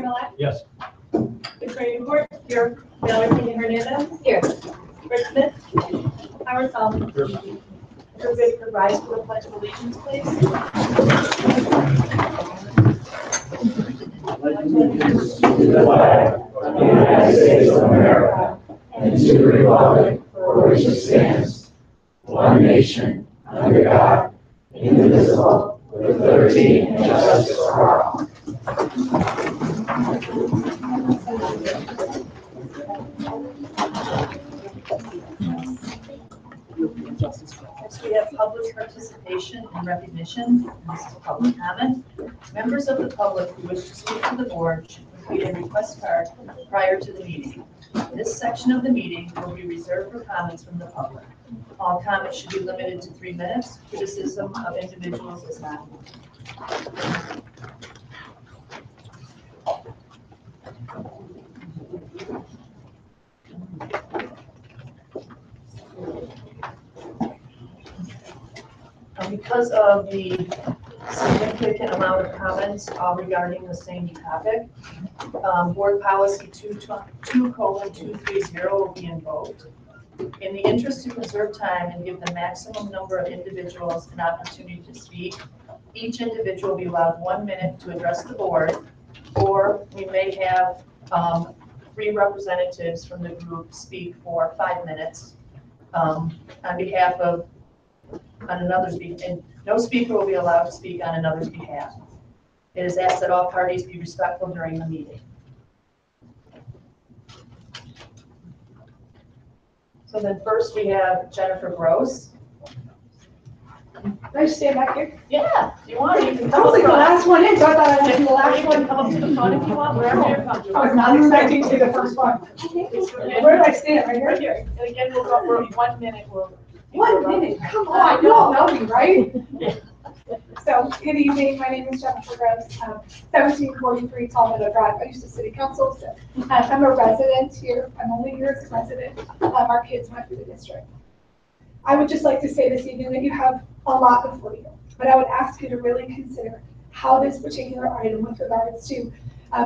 Millet. Yes. Victoria Newport. Here. Valerie Hernandez. Here. Rick Smith. Howard Solomon. Here. Everybody could rise for the Pledge of Allegiance, please. Allegiance to the flag of the United States of America and to the republic for which it stands, one nation, under God, indivisible, with liberty and justice for all. Next, we have public participation and recognition. This is public comment. Members of the public who wish to speak to the board should complete a request card prior to the meeting. This section of the meeting will be reserved for comments from the public. All comments should be limited to 3 minutes. Criticism of individuals is not. Because of the significant amount of comments regarding the same topic, board policy 2:230 will be invoked. In the interest to conserve time and give the maximum number of individuals an opportunity to speak, each individual will be allowed 1 minute to address the board, or we may have 3 representatives from the group speak for 5 minutes on behalf of another speaker, and no speaker will be allowed to speak on another's behalf. It is asked that all parties be respectful during the meeting. So then first we have Jennifer Gross. Can I just stand back here? Yeah, if you want, you can I come was up like the front. last one in, so I thought I'd be the Or last you one. can come up to the front if you want, wherever you're I comfortable. was not expecting to be the first one. Where do I stand? Right Right here? here. And again, we'll go for 1 minute. 1 minute, come on, you all know me, right? So, good evening, my name is Jennifer Gross, 1743 Talbot Drive. I used to city council, so I'm a resident here. I'm only here as a resident. Our kids went through the district. I would just like to say this evening that you have a lot before you, but I would ask you to really consider how this particular item with regards to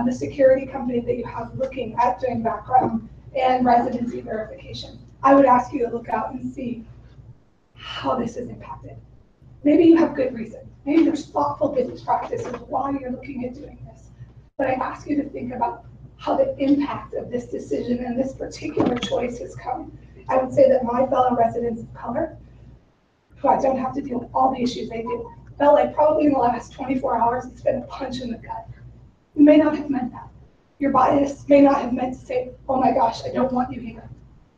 the security company that you have looking at doing background and residency verification. I would ask you to look out and see how this is impacted. Maybe you have good reason. Maybe there's thoughtful business practices why you're looking at doing this. But I ask you to think about how the impact of this decision and this particular choice has come. I would say that my fellow residents of color, who I don't have to deal with all the issues they do, felt like probably in the last 24 hours, it's been a punch in the gut. You may not have meant that. Your bias may not have meant to say, oh my gosh, I don't want you here.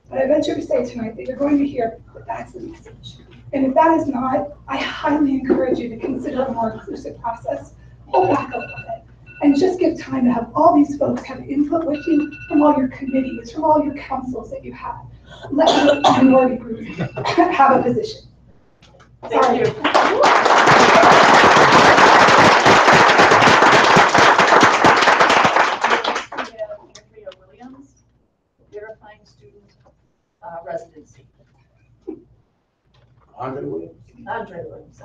But I venture to say tonight that you're going to hear that that's the message. And if that is not, I highly encourage you to consider a more inclusive process. Hold back a little bit and just give time to have all these folks have input with you from all your committees, from all your councils that you have. Let your minority group have a position. Thank you. Andrea Williams, verifying student residency. Andre Williams. Andre Williams.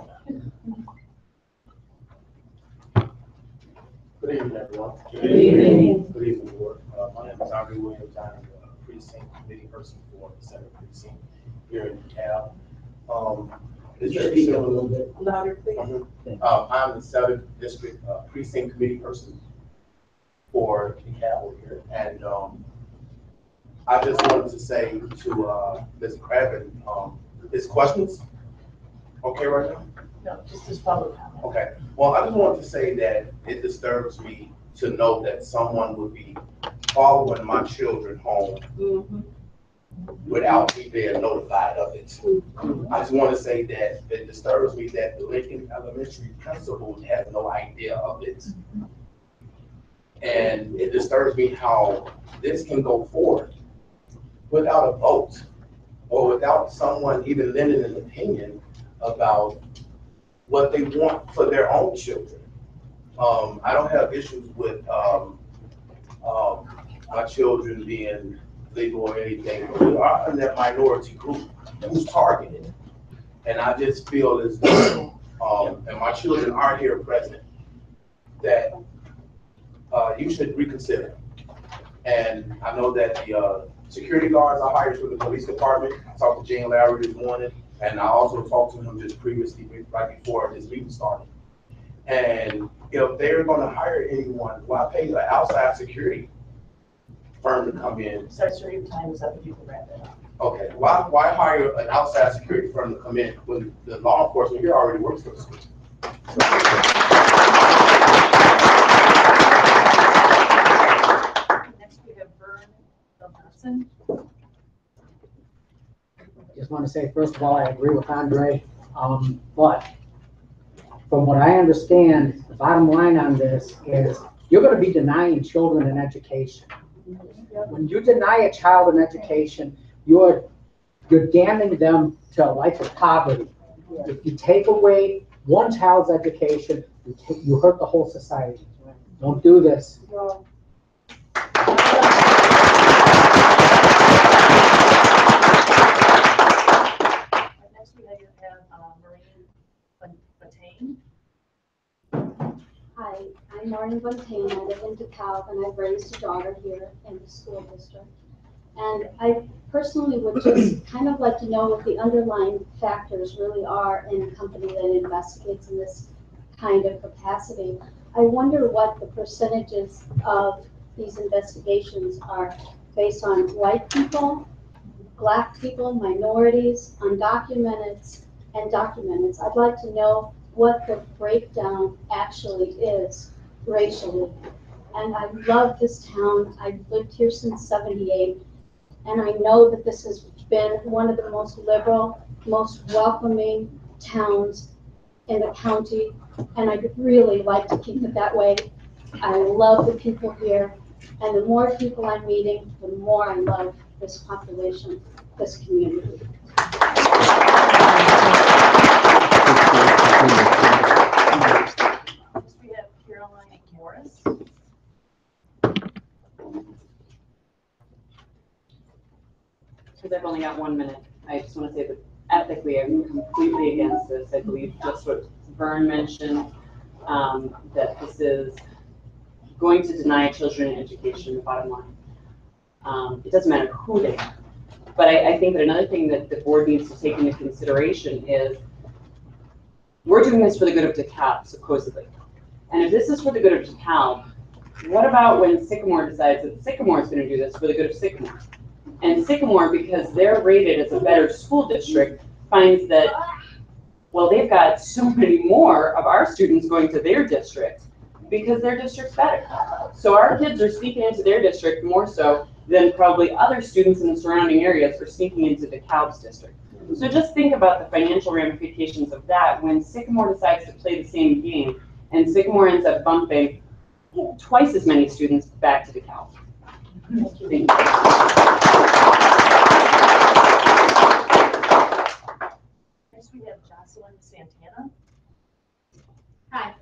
Good evening, everyone. Good evening. Good evening, board. My name is Andre Williams. I'm the precinct committee person for the 7th precinct here in Dekalb. Is your speaking a little bit Louder, please. I'm the 7th district precinct committee person for Dekalb here, and I just wanted to say to Ms. Craven, his questions okay right now? No, just as public comment. Okay. Well, I just wanted to say that it disturbs me to know that someone would be following my children home without me being notified of it. I just want to say that it disturbs me that the Lincoln Elementary principal has no idea of it. And it disturbs me how this can go forward without a vote or without someone even lending an opinion about what they want for their own children. I don't have issues with my children being legal or anything, but we are in that minority group who's targeted. And I just feel as though, and my children are here present, that you should reconsider. And I know that the security guards I hired through the police department, I talked to Jane Larry this morning, and I also talked to him just previously, right before this meeting started. And if they're gonna hire anyone, why pay an outside security firm to come in? Sorry, sir, your time is up if you can wrap it up. Okay, why hire an outside security firm to come in when the law enforcement here already works for the school? Next, we have Vern Johnson. Just want to say, first of all, I agree with Andre, but from what I understand, the bottom line on this is you're going to be denying children an education. When you deny a child an education, you're damning them to a life of poverty. If you take away one child's education, you hurt the whole society. Don't do this. Next, we have Maureen Fontaine. Hi, I'm Maureen Fontaine. I live in Dekalb, and I've raised a daughter here in the school district. And I personally would just kind of like to know what the underlying factors really are in a company that investigates in this kind of capacity. I wonder what the percentages of these investigations are based on white people, Black people, minorities, undocumented, and documented. I'd like to know what the breakdown actually is racially. And I love this town. I've lived here since '78. And I know that this has been one of the most liberal, most welcoming towns in the county. And I'd really like to keep it that way. I love the people here. And the more people I'm meeting, the more I love this population, this community. Next, we have Caroline Morris. Because I've only got 1 minute, I just want to say that ethically, I'm completely against this. I believe just what Vern mentioned, that this is going to deny children education, the bottom line. It doesn't matter who they are. But I think that another thing that the board needs to take into consideration is we're doing this for the good of DeKalb, supposedly. And if this is for the good of DeKalb, what about when Sycamore decides that Sycamore is going to do this for the good of Sycamore? And Sycamore, because they're rated as a better school district, finds that, well, they've got so many more of our students going to their district because their district's better. So our kids are sneaking into their district more so than probably other students in the surrounding areas are sneaking into DeKalb's district. So just think about the financial ramifications of that when Sycamore decides to play the same game and Sycamore ends up bumping twice as many students back to DeKalb. Thank you. Next, we have Jocelyn Santana. Hi,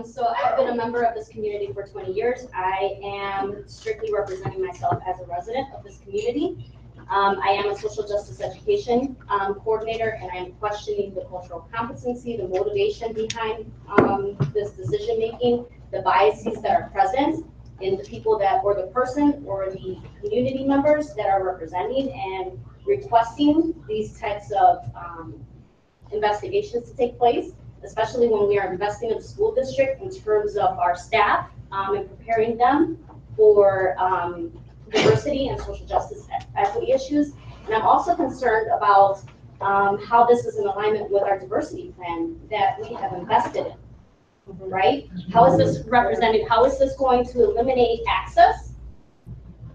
so I've been a member of this community for 20 years. I am strictly representing myself as a resident of this community. I am a social justice education coordinator, and I am questioning the cultural competency, the motivation behind this decision making, the biases that are present in the people that, or the person, or the community members that are representing and requesting these types of investigations to take place, especially when we are investing in the school district in terms of our staff and preparing them for diversity and social justice equity issues. And I'm also concerned about how this is in alignment with our diversity plan that we have invested in. Right? How is this represented? How is this going to eliminate access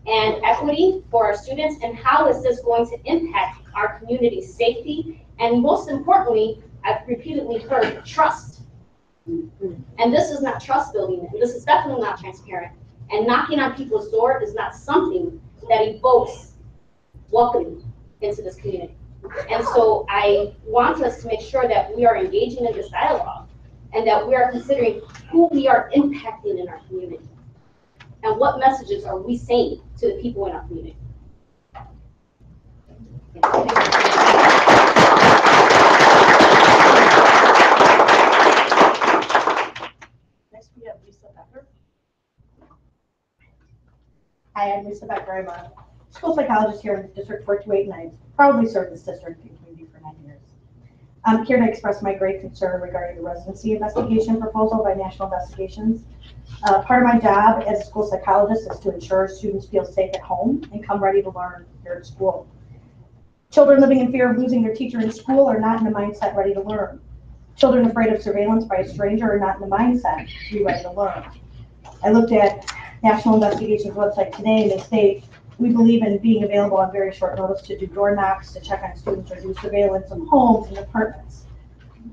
and equity for our students? And how is this going to impact our community's safety? And most importantly, I've repeatedly heard trust. And this is not trust building, and this is definitely not transparent. And knocking on people's door is not something that evokes welcoming into this community. And so I want us to make sure that we are engaging in this dialogue and that we are considering who we are impacting in our community and what messages are we saying to the people in our community. Next, we have Lisa Becker. Hi, I'm Lisa Becker. I'm a school psychologist here in District 428, and I've proudly served this district and community for 9 years. I'm here to express my great concern regarding the residency investigation proposal by National Investigations. Part of my job as a school psychologist is to ensure students feel safe at home and come ready to learn here at school. Children living in fear of losing their teacher in school are not in the mindset ready to learn. Children afraid of surveillance by a stranger are not in the mindset to be ready to learn. I looked at National Investigations website today, and they state, we believe in being available on very short notice to do door knocks, to check on students, or do surveillance of homes and apartments.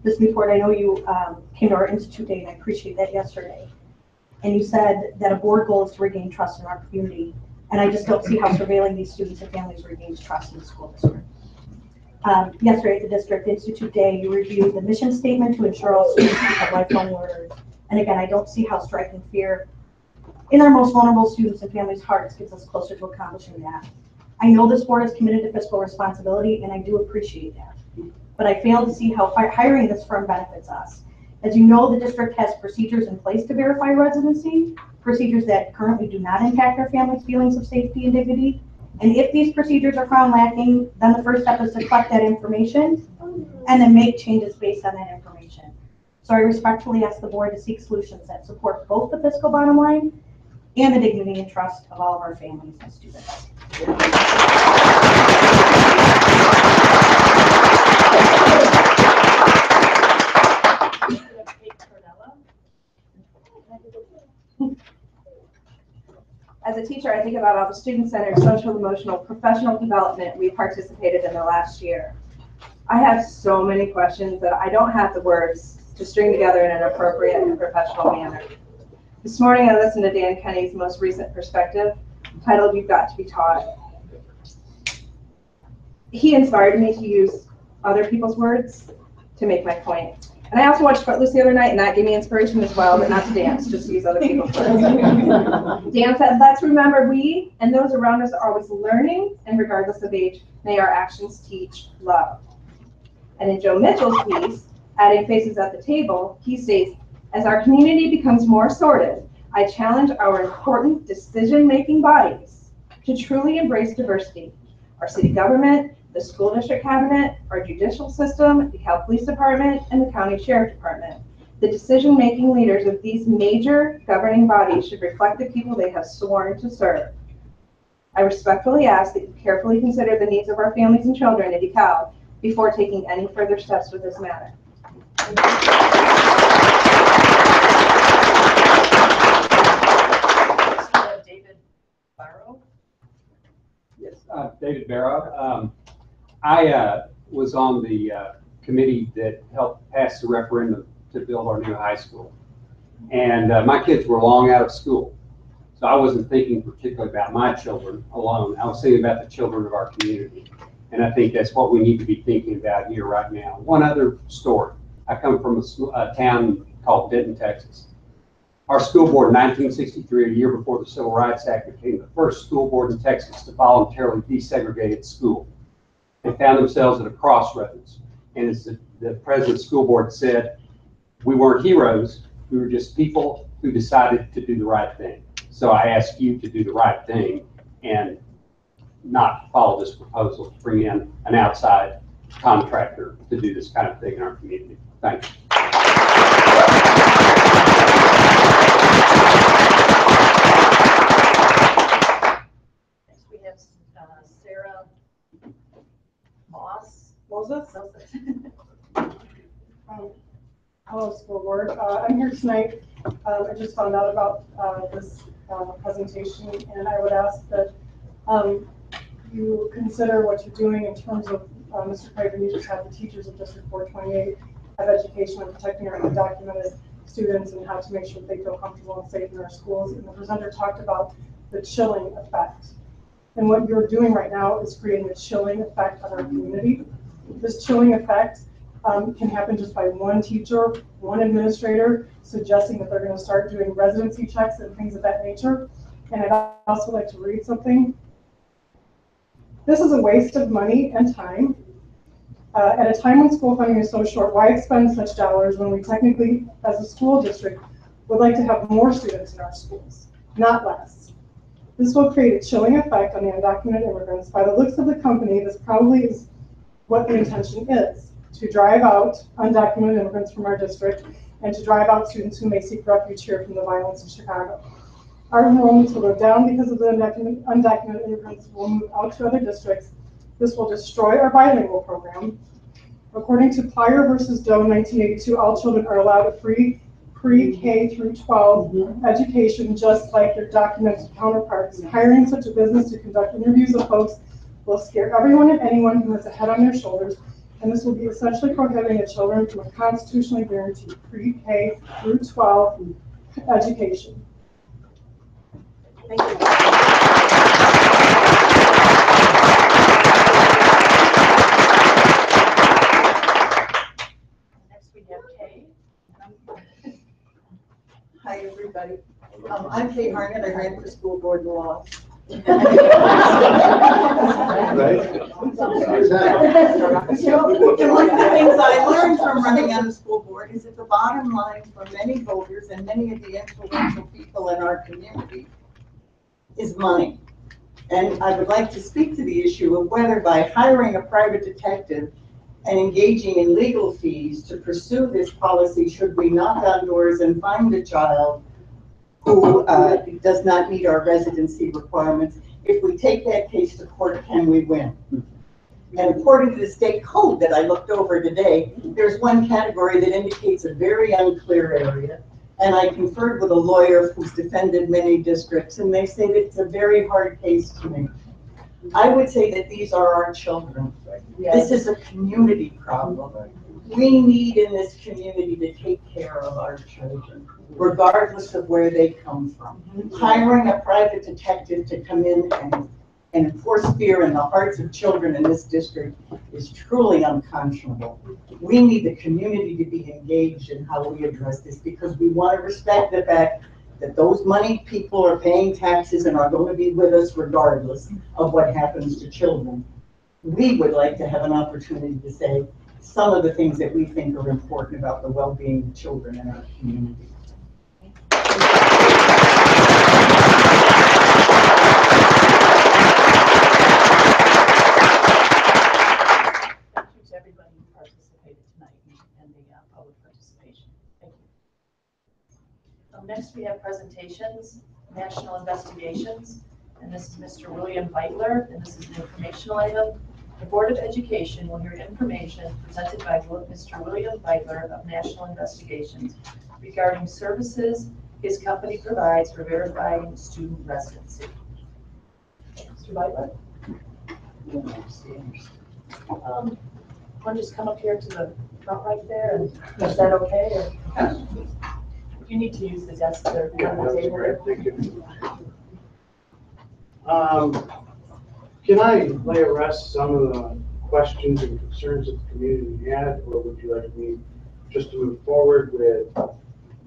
This report, I know you came to our Institute Day, and I appreciate that yesterday. And you said that a board goal is to regain trust in our community. And I just don't see how surveilling these students and families regains trust in the school district. Yesterday at the District Institute Day, you reviewed the mission statement to ensure all students become lifelong learners. And again, I don't see how striking fear in our most vulnerable students and families' hearts gets us closer to accomplishing that. I know this board is committed to fiscal responsibility, and I do appreciate that. But I fail to see how hiring this firm benefits us. As you know, the district has procedures in place to verify residency, procedures that currently do not impact our families' feelings of safety and dignity. And if these procedures are found lacking, then the first step is to collect that information and then make changes based on that information. So I respectfully ask the board to seek solutions that support both the fiscal bottom line and the dignity and trust of all of our families and students. As a teacher, I think about all the student-centered social, emotional, professional development we participated in the last year. I have so many questions that I don't have the words to string together in an appropriate and professional manner. This morning, I listened to Dan Kenny's most recent perspective, titled You've Got to Be Taught. He inspired me to use other people's words to make my point. And I also watched Footloose the other night, and that gave me inspiration as well, but not to dance, just to use other people's words. Dan said, let's remember we and those around us are always learning, and regardless of age, may our actions teach love. And in Joe Mitchell's piece, Adding Faces at the Table, he states, as our community becomes more sorted, I challenge our important decision-making bodies to truly embrace diversity. Our city government, the school district cabinet, our judicial system, the Cal Police Department, and the county sheriff department. The decision-making leaders of these major governing bodies should reflect the people they have sworn to serve. I respectfully ask that you carefully consider the needs of our families and children in Dekalb before taking any further steps with this matter. David Barrow. Yes, David Barrow. I was on the committee that helped pass the referendum to build our new high school. And my kids were long out of school. So I wasn't thinking particularly about my children alone. I was thinking about the children of our community. And I think that's what we need to be thinking about here right now. One other story. I come from a town called Denton, Texas. Our school board in 1963, a year before the Civil Rights Act, became the first school board in Texas to voluntarily desegregate its school. They found themselves at a crossroads. And as the president of the school board said, we weren't heroes, we were just people who decided to do the right thing. So I ask you to do the right thing and not follow this proposal to bring in an outside contractor to do this kind of thing in our community. Thank you. Next we have Sarah Moses. Hello, school board. I'm here tonight. I just found out about this presentation, and I would ask that you consider what you're doing in terms of, Mr. Craven, you just have the teachers of District 428 have education on protecting our undocumented students and how to make sure they feel comfortable and safe in our schools. And the presenter talked about the chilling effect. And what you're doing right now is creating a chilling effect on our community. This chilling effect can happen just by one teacher, one administrator suggesting that they're going to start doing residency checks and things of that nature. And I'd also like to read something. This is a waste of money and time. At a time when school funding is so short, why expend such dollars when we technically, as a school district, would like to have more students in our schools, not less? This will create a chilling effect on the undocumented immigrants. By the looks of the company, this probably is what the intention is, to drive out undocumented immigrants from our district and to drive out students who may seek refuge here from the violence in Chicago. Our enrollments will go down because of the undocumented immigrants will move out to other districts. This will destroy our bilingual program. According to Plyer versus Doe in 1982, all children are allowed a free pre-K through 12 education, just like their documented counterparts. Hiring such a business to conduct interviews of folks will scare everyone and anyone who has a head on their shoulders, and this will be essentially prohibiting the children from a constitutionally guaranteed pre-K through 12 education. Thank you. Next we have Kay. Hi, everybody. I'm Kay Harnett. I ran for school board in law. Right? And one of the things I learned from running on the school board is that the bottom line for many voters and many of the influential people in our community is money. And I would like to speak to the issue of whether by hiring a private detective and engaging in legal fees to pursue this policy, should we knock on doors and find a child who does not meet our residency requirements? If we take that case to court, can we win? And according to the state code that I looked over today, there's one category that indicates a very unclear area. And I conferred with a lawyer who's defended many districts, and they say that it's a very hard case to me. I would say that these are our children. This is a community problem. We need in this community to take care of our children, regardless of where they come from. Hiring a private detective to come in and enforce fear in the hearts of children in this district is truly unconscionable. We need the community to be engaged in how we address this, because we want to respect the fact that those money people are paying taxes and are going to be with us regardless of what happens to children. We would like to have an opportunity to say some of the things that we think are important about the well-being of children in our community. Thank you to everybody who participated tonight in the public participation. Thank you. Next we have presentations, national investigations, and this is Mr. William Beitler, and this is an informational item. The Board of Education will hear information presented by Mr. William Beitler of National Investigations regarding services his company provides for verifying student residency. Mr. Beitler? Want to just come up here to the front right there, and is that okay? Or? You need to use the desk there. Yeah, that was great. Thank you. Can I lay to rest some of the questions and concerns that the community had, or would you like me just to move forward with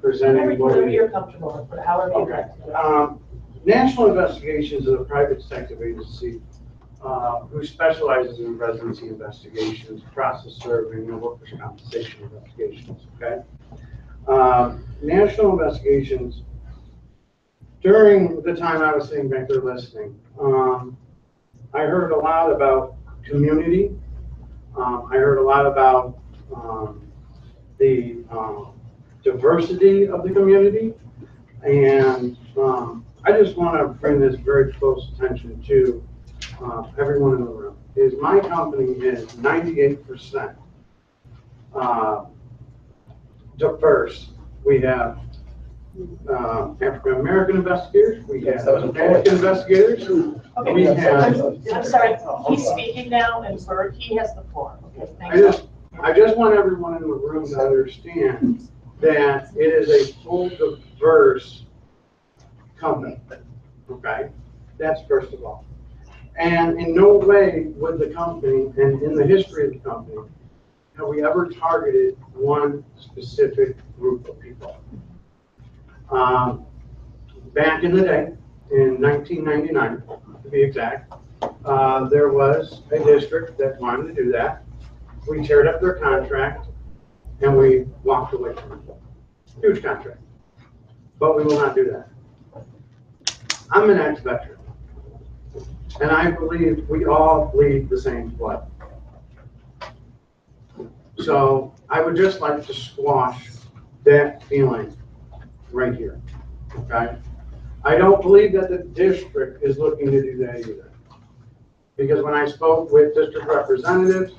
presenting whatever you're comfortable with, but however you like. National Investigations is a private detective agency who specializes in residency investigations, process serving, and workers' compensation investigations. Okay. National Investigations, during the time I was sitting back there listening, I heard a lot about community. I heard a lot about the diversity of the community, and I just want to bring this very close attention to everyone in the room. My company is 98% diverse. We have African American investigators. We have Hispanic investigators. Okay, we have. I'm sorry. He's speaking now, and he has the floor. Okay, thank you. I just want everyone in the room to understand that it is a full diverse company. Okay, that's first of all. And in no way would the company, and in the history of the company, have we ever targeted one specific group of people. Back in the day, in 1999, to be exact, there was a district that wanted to do that. We teared up their contract and we walked away from it. Huge contract. But we will not do that. I'm an ex-veteran. And I believe we all bleed the same blood. So I would just like to squash that feeling right here, okay? I don't believe that the district is looking to do that either. Because when I spoke with district representatives,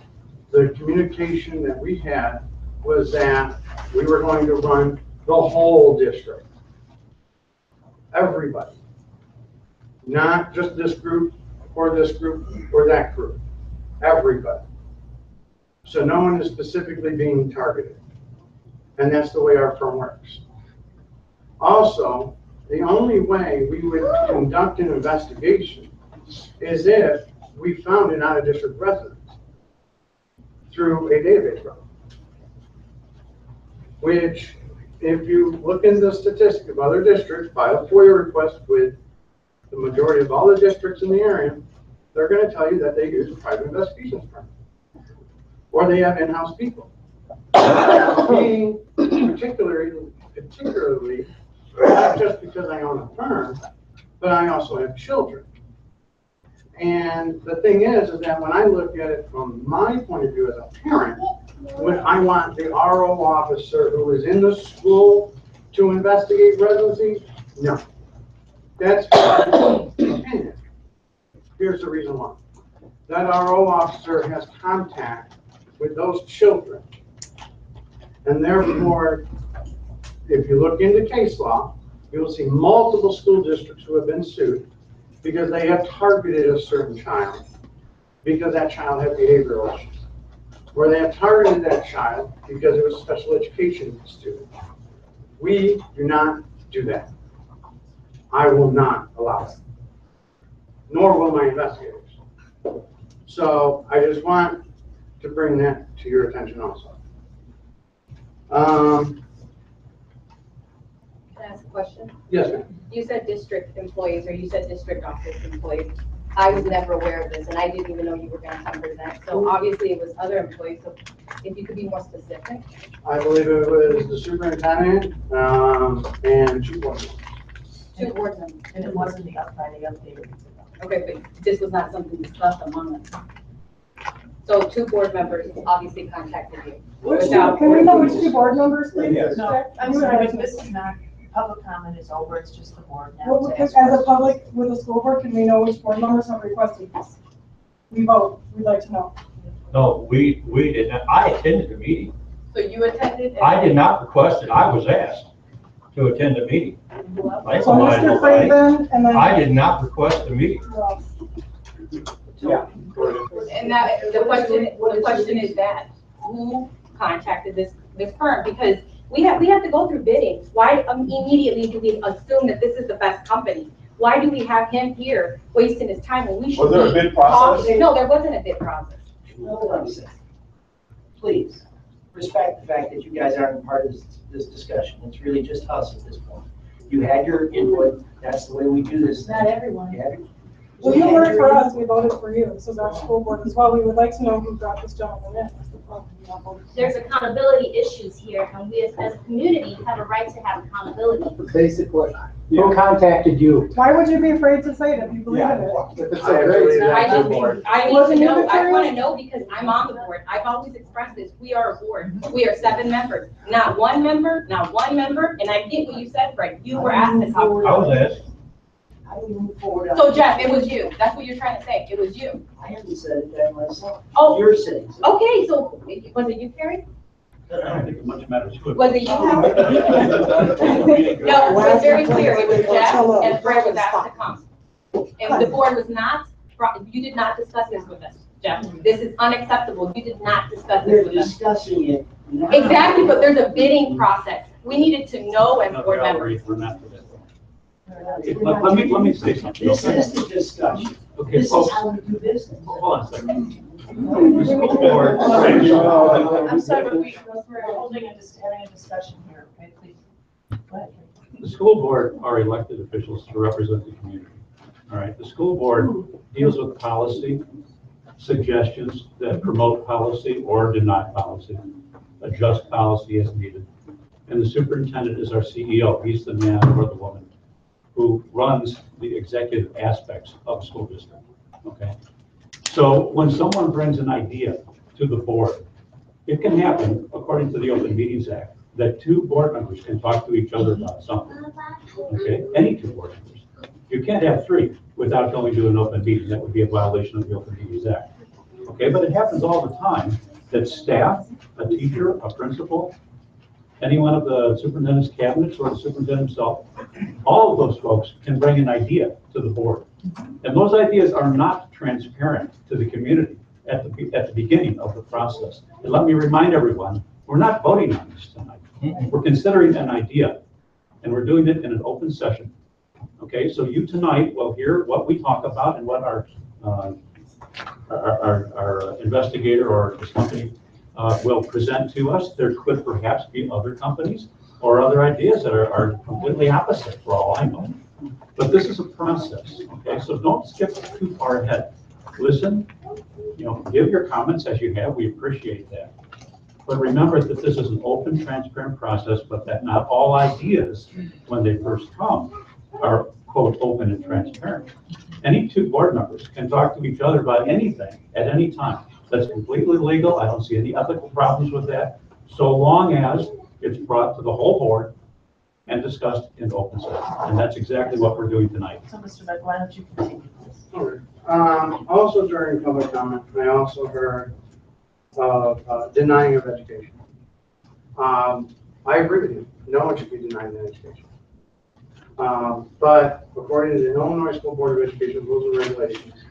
the communication that we had was that we were going to run the whole district. Everybody. Not just this group, or that group. Everybody. So no one is specifically being targeted. And that's the way our firm works. Also, the only way we would conduct an investigation is if we found an out-of-district resident through a database run. Which, if you look into the statistic of other districts, file a FOIA request with the majority of all the districts in the area, they're going to tell you that they use a private investigations firm. Or they have in-house people. Being particularly, not just because I own a firm, but I also have children. And the thing is that when I look at it from my point of view as a parent, when I want the RO officer who is in the school to investigate residency, no. That's my opinion. Here's the reason why. That RO officer has contact with those children. And therefore, if you look into case law, you will see multiple school districts who have been sued because they have targeted a certain child because that child had behavioral issues. Or they have targeted that child because it was a special education student. We do not do that. I will not allow it. Nor will my investigators. So I just want to bring that to your attention also. Can I ask a question? Yes, ma'am. You said district employees, or you said district office employees. I was never aware of this, and I didn't even know you were going to come present. So obviously it was other employees, so if you could be more specific. I believe it was the superintendent and two board members. Two board members. And it wasn't the Friday update. Okay, but this was not something discussed among us. So two board members obviously contacted you. Can we know which two board members, please? Yes. No, I'm sorry, but this is not, public comment is over, it's just the board now. Well, to because ask as a questions. public with the school board, can we know which board members have requested this? We vote, we'd like to know. No, we did not. I attended the meeting. So you attended? I did not request it. I was asked to attend the meeting. I So Mr. Craven, and then. I did not request the meeting. Yeah. And that, the question is that, who contacted this firm? Because we have to go through bidding. Why immediately do we assume that this is the best company? Why do we have him here wasting his time when we should be? Was there a bid process? No, there wasn't a bid process. Hold on a second. Please, respect the fact that you guys aren't part of this discussion. It's really just us at this point. You had your input, that's the way we do this. Not everyone. You had your- Well, you work for us, we voted for you, this is our school board as well, we would like to know who brought this gentleman in. That's the problem. We don't vote. There's accountability issues here, and we as a community have a right to have accountability. Basically, who contacted you? Why would you be afraid to say it if you believe in it? I need to know, I want to know because I'm on the board. I've always expressed this. We are a board. We are 7 members. Not one member, and I get what you said, Fred. You were asked to talk. I was asked. I will move forward. So Jeff, it was you. That's what you're trying to say. It was you. I haven't said it that myself. Oh. You're saying. so. Okay, so was it you, Carrie? I don't think it much matters who. Was it you, Howard? No, it was very clear. It was Jeff and Fred was asked to come. And the board was not, you did not discuss this with us, Jeff. This is unacceptable. You did not discuss We're this with us. discussing it now. Exactly, but there's a bidding process. We needed to know as board members. We're not for that. Let me say something. This Okay? is the discussion. Okay, This is folks, how we do business. hold on a second. The school board. I'm sorry, but we're holding having a discussion here, okay, please. Go ahead. The school board are elected officials to represent the community. All right, the school board deals with policy, suggestions that promote policy or deny policy, adjust policy as needed. And the superintendent is our CEO. He's the man or the woman who runs the executive aspects of the school district. okay? So when someone brings an idea to the board, it can happen, according to the Open Meetings Act, that two board members can talk to each other about something, okay? Any two board members. You can't have three without going to an open meeting. That would be a violation of the Open Meetings Act. Okay, but it happens all the time that staff, a teacher, a principal, any one of the superintendent's cabinets or the superintendent himself, all of those folks can bring an idea to the board. And those ideas are not transparent to the community at the beginning of the process. And let me remind everyone, we're not voting on this tonight. We're considering an idea, and we're doing it in an open session. Okay, so you tonight will hear what we talk about and what our investigator or this company will present to us. There could perhaps be other companies or other ideas that are completely opposite, for all I know. But this is a process, okay? So don't skip too far ahead. Listen, give your comments as you have. We appreciate that. But remember that this is an open, transparent process, but that not all ideas, when they first come, are, quote, open and transparent. Any two board members can talk to each other about anything at any time. That's completely legal. I don't see any ethical problems with that, so long as it's brought to the whole board and discussed in open session. And that's exactly what we're doing tonight. So, Mr. Beck, why don't you continue, please? All right. Also during public comment, I also heard of denying of education. I agree with you. No one should be denied an education. But according to the Illinois School Board of Education rules and regulations,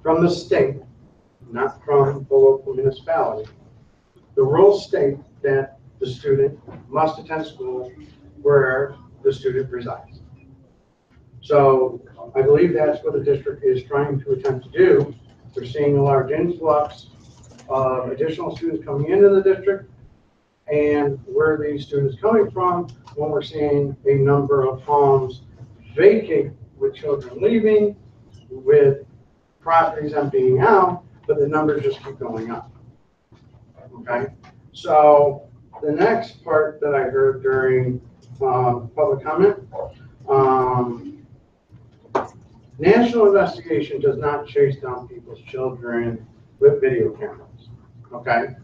from the state, not from the local municipality, the rules state that the student must attend school where the student resides. So I believe that's what the district is trying to attempt to do. We're seeing a large influx of additional students coming into the district, and where these students coming from when we're seeing a number of homes vacate with children leaving, with properties emptying out, but the numbers just keep going up. Okay, so the next part that I heard during public comment, national investigation does not chase down people's children with video cameras. Okay,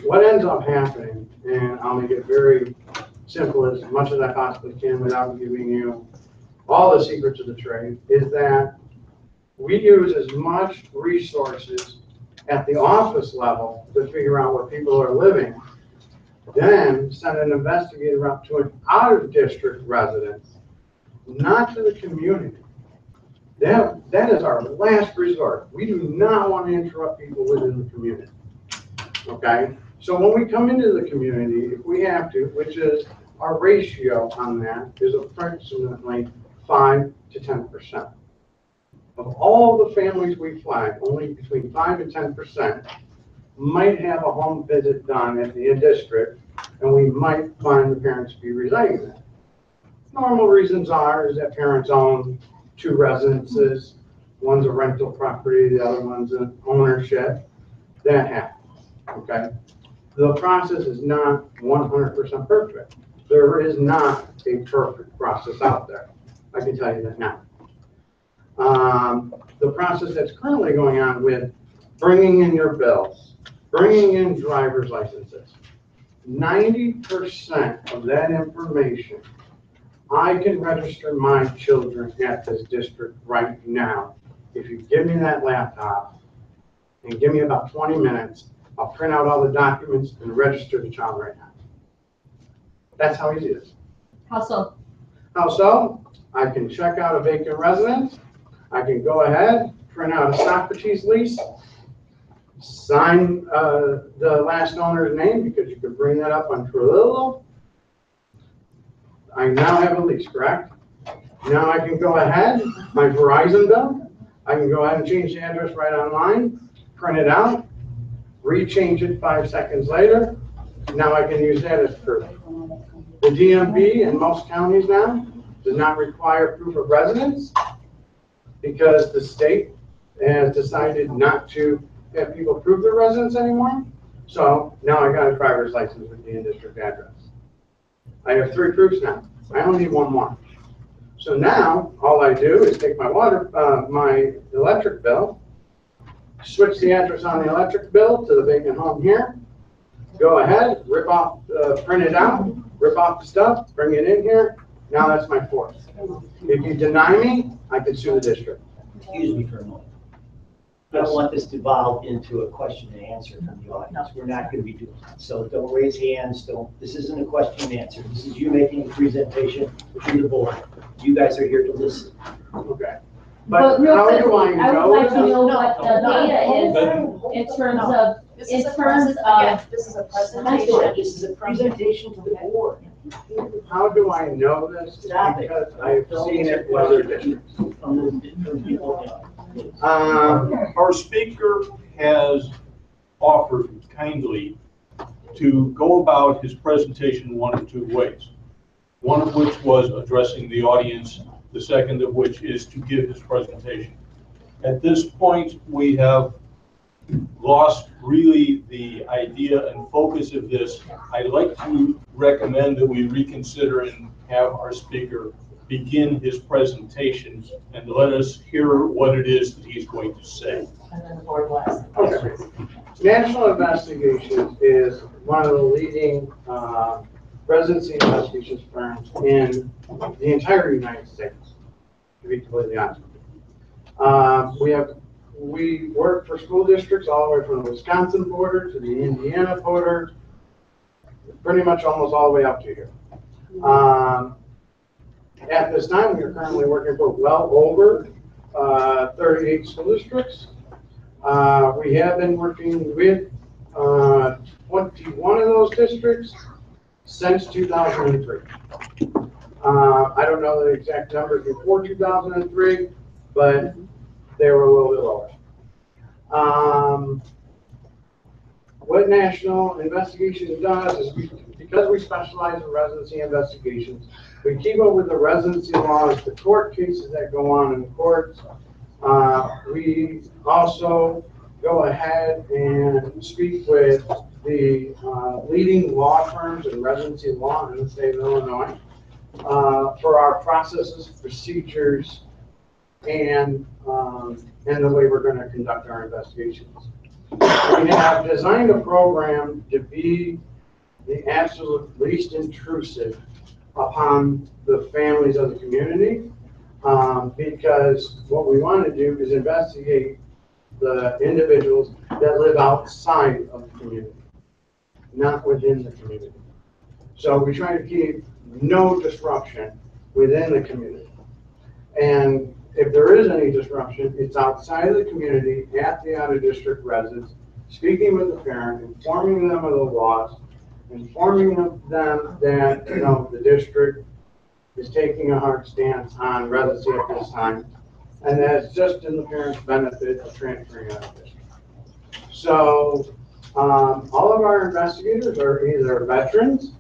what ends up happening, and I'll make it very simple as much as I possibly can without giving you all the secrets of the trade, is that we use as much resources at the office level to figure out where people are living, then send an investigator up to an out-of-district resident, not to the community. That is our last resort. We do not want to interrupt people within the community. Okay? So when we come into the community, if we have to, which is our ratio on that is approximately 5 to 10%. Of all the families we flag, only between 5 and 10% might have a home visit done at the district, and we might find the parents to be residing there. Normal reasons is that parents own 2 residences. One's a rental property, the other one's an ownership. That happens, okay? The process is not 100% perfect. There is not a perfect process out there. I can tell you that now. The process that's currently going on with bringing in your bills, bringing in driver's licenses, 90% of that information, I can register my children at this district right now. If you give me that laptop and give me about 20 minutes, I'll print out all the documents and register the child right now. That's how easy it is. How so? How so? I can check out a vacant residence. I can go ahead, print out a Socrates lease, sign the last owner's name because you can bring that up on Trelillo. I now have a lease, correct? Now I can go ahead, my Verizon bill, I can go ahead and change the address right online, print it out, rechange it 5 seconds later. Now I can use that as proof. The DMV in most counties now does not require proof of residence because the state has decided not to have people prove their residence anymore. So now I got a driver's license with the in-district address. I have 3 proofs now. I only need 1 more. So now, all I do is take my my electric bill, switch the address on the electric bill to the vacant home here, go ahead, rip off, print it out, rip off the stuff, bring it in here, now that's my force. If you deny me, I can sue the district. Excuse me for a moment. I don't want this to evolve into a question and answer from the audience. We're not going to be doing that. So don't raise hands, this isn't a question and answer. This is you making a presentation to the board. You guys are here to listen. Okay. But real how quick, do I would like to know No, what the data is in terms of, This in is a terms again, of. this is a That's presentation. right. This is a presentation to the board. How do I know this? Stop it. Because I've seen it in other districts. From people. Our speaker has offered kindly to go about his presentation one of two ways. One of which was addressing the audience, the second of which is to give his presentation. At this point, we have lost really the idea and focus of this. I'd like to recommend that we reconsider and have our speaker begin his presentation and let us hear what it is that he's going to say. And then the board will ask. Okay. National Investigations is one of the leading residency investigations firms in the entire United States, to be completely honest with you. We work for school districts all the way from the Wisconsin border to the Indiana border, pretty much almost all the way up to here. At this time, we are currently working for well over 38 school districts. We have been working with 21 of those districts since 2003. I don't know the exact numbers before 2003, but they were a little bit lower. What National Investigations does is because we specialize in residency investigations, we keep up with the residency laws, the court cases that go on in the courts. We also go ahead and speak with the leading law firms in residency law in the state of Illinois for our processes, procedures, and the way we're going to conduct our investigations. We have designed a program to be the absolute least intrusive upon the families of the community, because what we want to do is investigate the individuals that live outside of the community, not within the community. So we try to keep no disruption within the community. And if there is any disruption, it's outside of the community at the out-of-district residence, speaking with the parent, informing them of the laws, informing them that the district is taking a hard stance on residency at this time, and that's just in the parent's benefit of transferring out of district. So all of our investigators are either veterans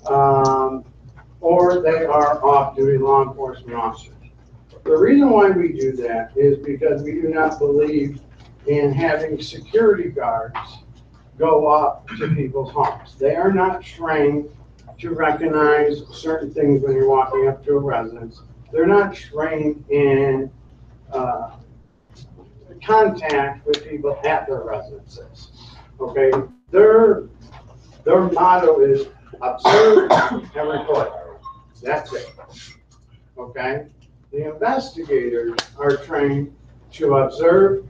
or they are off-duty law enforcement officers. The reason why we do that is because we do not believe in having security guards go up to people's homes. They are not trained to recognize certain things when you're walking up to a residence. They're not trained in contact with people at their residences. Okay, their motto is observe and report. That's it. Okay, the investigators are trained to observe,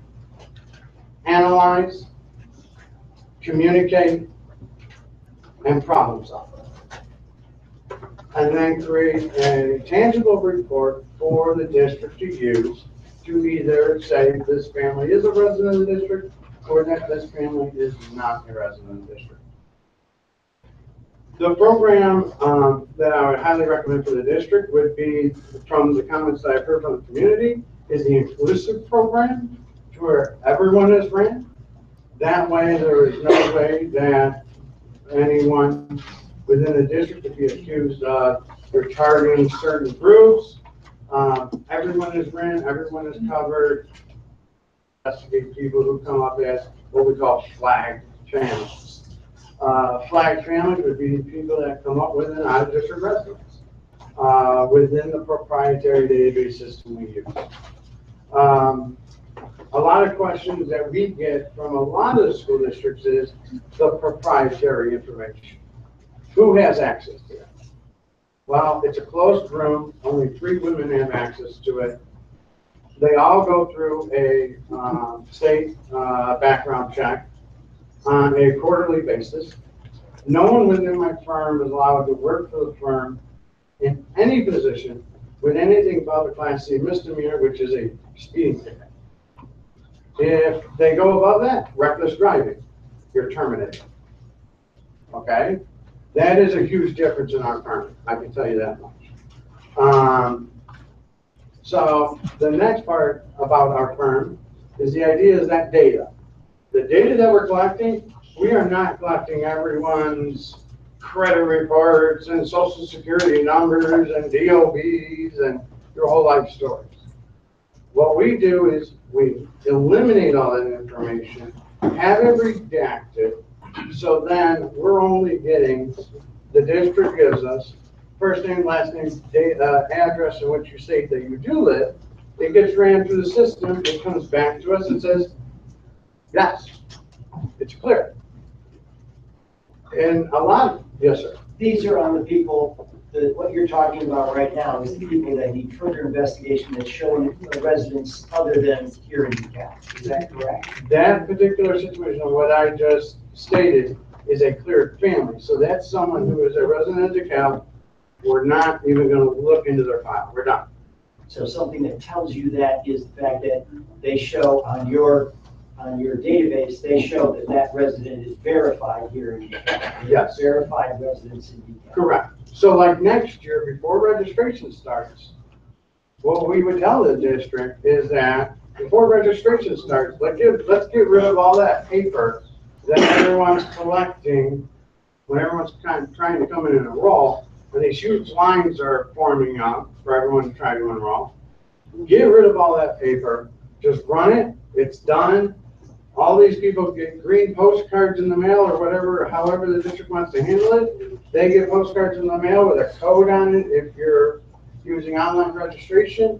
analyze, communicate, and problem solve, and then create a tangible report for the district to use to either say this family is a resident of the district or that this family is not a resident of the district. The program that I would highly recommend for the district would be, from the comments that I've heard from the community, is the inclusive program to where everyone is ran. That way there is no way that anyone within the district could be accused of targeting certain groups. Everyone is ran, everyone is covered. Investigate people who come up as what we call flagged families. Flagged families would be people that come up with an out-of-district residence. within the proprietary database system we use. A lot of questions that we get from a lot of the school districts is the proprietary information. Who has access to it? Well, it's a closed room, only 3 women have access to it. They all go through a state background check on a quarterly basis. No one within my firm is allowed to work for the firm in any position with anything above a Class C misdemeanor, which is a speeding ticket. If they go above that, reckless driving, you're terminated. Okay? That is a huge difference in our firm, I can tell you that much. So the next part about our firm is the idea is that data. The data that we're collecting, we are not collecting everyone's credit reports and social security numbers and DOBs and your whole life stories. What we do is we eliminate all that information, have it redacted, so then we're only getting, the district gives us first name, last name, address in which you state that you do live. It gets ran through the system, it comes back to us and says, yes, it's clear. And a lot, yes, sir. These are on the people, what you're talking about right now is the people that need further investigation that's showing the residents other than here in Dekalb. Is that correct? That particular situation, what I just stated, is a cleared family. So that's someone who is a resident of Dekalb. We're not even going to look into their file. We're done. So something that tells you that is the fact that they show on your database, they show that that resident is verified here in Dekalb. Yes. Verified residents in Dekalb. Correct. So like next year, before registration starts, what we would tell the district is that before registration starts, let's get rid of all that paper that everyone's collecting when everyone's kind of trying to come in and enroll, and these huge lines are forming up for everyone to try to enroll. Get rid of all that paper, just run it, it's done. All these people get green postcards in the mail or whatever, however the district wants to handle it. They get postcards in the mail with a code on it. If you're using online registration,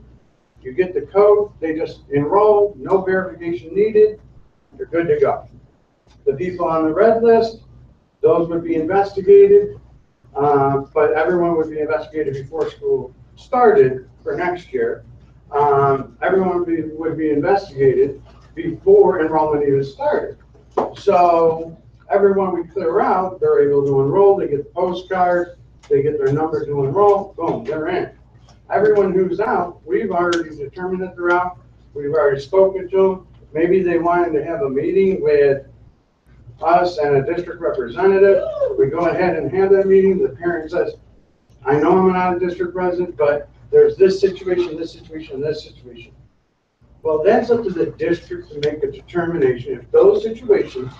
you get the code, they just enroll, no verification needed, you're good to go. The people on the red list, those would be investigated, but everyone would be investigated before school started for next year. Everyone would be investigated before enrollment even started. So everyone we clear out, they're able to enroll, they get the postcard, they get their number to enroll, boom, they're in. Everyone who's out, we've already determined that they're out, we've already spoken to them. Maybe they wanted to have a meeting with us and a district representative. We go ahead and have that meeting. The parent says, I know I'm an out-of-district resident, but there's this situation, this situation, this situation. Well, that's up to the district to make a determination. If those situations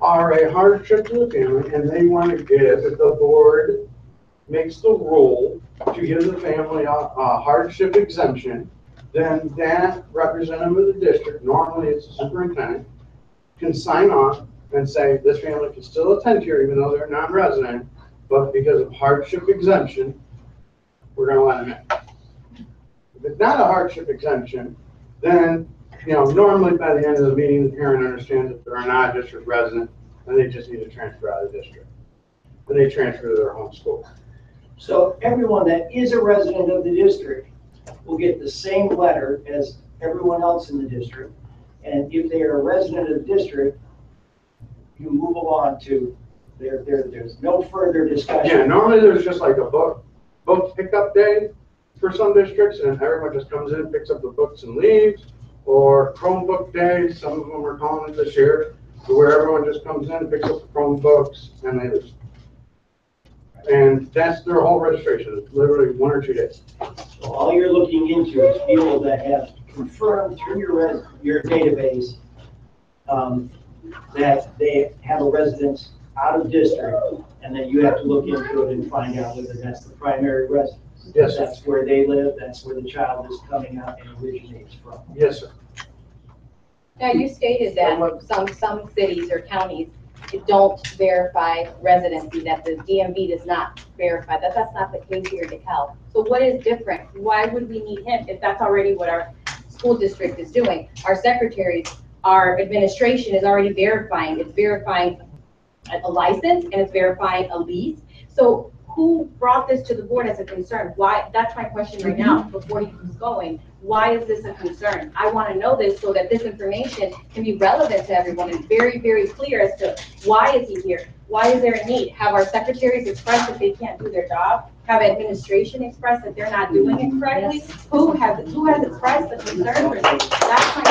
are a hardship to the family and they want to give, if the board makes the rule to give the family a hardship exemption, then that representative of the district, normally it's the superintendent, can sign off and say this family can still attend here even though they're non-resident, but because of hardship exemption, we're going to let them in. If it's not a hardship exemption, then, normally by the end of the meeting, the parent understands that they're not a district resident and they just need to transfer out of the district. And they transfer to their home school. So everyone that is a resident of the district will get the same letter as everyone else in the district. And if they are a resident of the district, you move along to there's no further discussion. Yeah, normally there's just like a book pickup day for some districts, and everyone just comes in, picks up the books and leaves, or Chromebook day, some of them are calling it this year, where everyone just comes in, picks up the Chromebooks, and they leave. And that's their whole registration, it's literally 1 or 2 days. So all you're looking into is people that have confirmed through your database that they have a residence out of district, and then you have to look into it and find out whether that's the primary residence. Yes, sir. That's where they live, that's where the child is coming out and originates from. Yes, sir. Now, you stated that some cities or counties don't verify residency, that the DMV does not verify, that's not the case here at DeKalb. So what is different? Why would we need him if that's already what our school district is doing? Our secretaries, our administration is already verifying. It's verifying a license and it's verifying a lease. So who brought this to the board as a concern? Why? That's my question right now, before he keeps going. Why is this a concern? I want to know this so that this information can be relevant to everyone and very, very clear as to why is he here? Why is there a need? Have our secretaries expressed that they can't do their job? Have administration expressed that they're not doing it correctly? Who has expressed the concern? That's my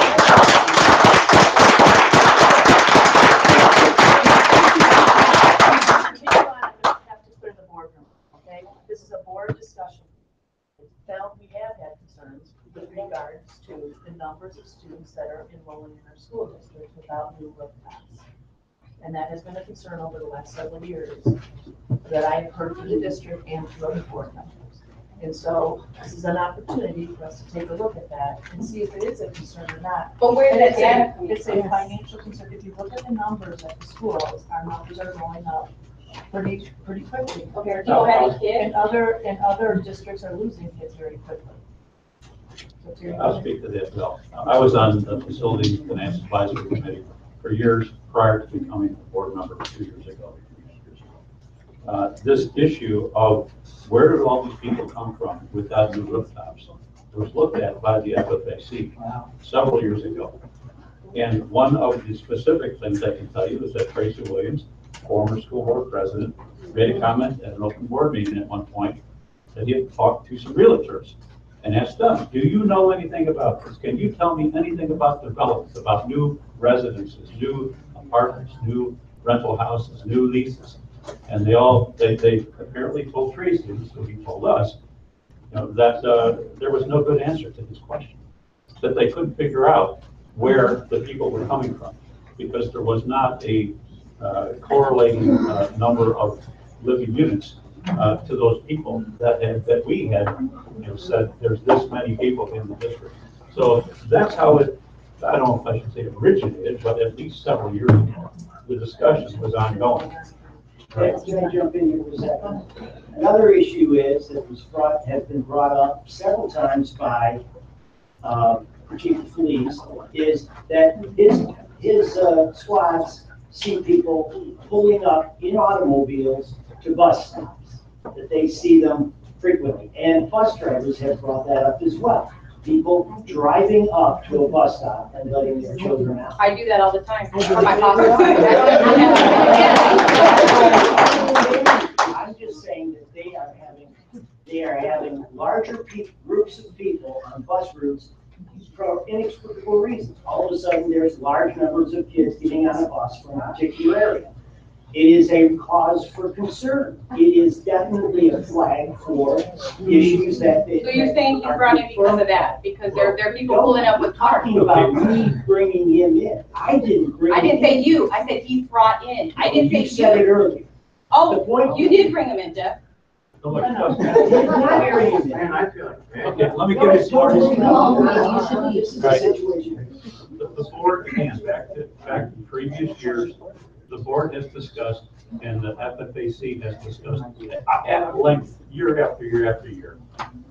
Okay, this is a board discussion. We have had concerns with regards to the numbers of students that are enrolling in our school district without new rooftops. And that has been a concern over the last several years that I've heard from the district and through other board members. And so this is an opportunity for us to take a look at that and see if it is a concern or not. But where And did that data come it's from? a financial concern. If you look at the numbers at the schools, our numbers are going up pretty quickly compared to. You don't have any kids? And other districts are losing kids very quickly. I'll speak to that as well. I was on the Facility Finance Advisory Committee for years prior to becoming a board member 2 years ago. This issue of where do all these people come from without new rooftops was looked at by the FFAC several years ago. And one of the specific things I can tell you is that Tracy Williams, former school board president, made a comment at an open board meeting at one point that he had talked to some realtors and asked them, do you know anything about this? Can you tell me anything about developments, about new residences, new apartments, new rental houses, new leases? And they apparently told Tracy, so he told us, that there was no good answer to this question, that they couldn't figure out where the people were coming from because there was not a correlating number of living units to those people that we had said there's this many people in the district. So that's how it, I don't know if I should say originated, but at least several years ago, the discussion was ongoing. Can I jump in here for a second? Another issue is that has been brought up several times by Chief of Police is that his squads see people pulling up in automobiles to bus stops, that they see them frequently. And bus drivers have brought that up as well. People driving up to a bus stop and letting their children out. I do that all the time for my I'm just saying that they are having larger groups of people on bus routes for inexplicable reasons. All of a sudden, there's large numbers of kids getting on a bus from a particular area. It is a cause for concern. It is definitely a flag for issues that. So you're saying he's brought in because of that, because there are people pulling up with cars. Talking about me bringing him in. I didn't bring him in. I didn't say you. I said he's brought in. I didn't say you. You said it earlier. Oh, you did bring him in, Jeff. Okay, let me give you some The board, again, back to previous years, the board has discussed and the FFAC has discussed at length, year after year after year,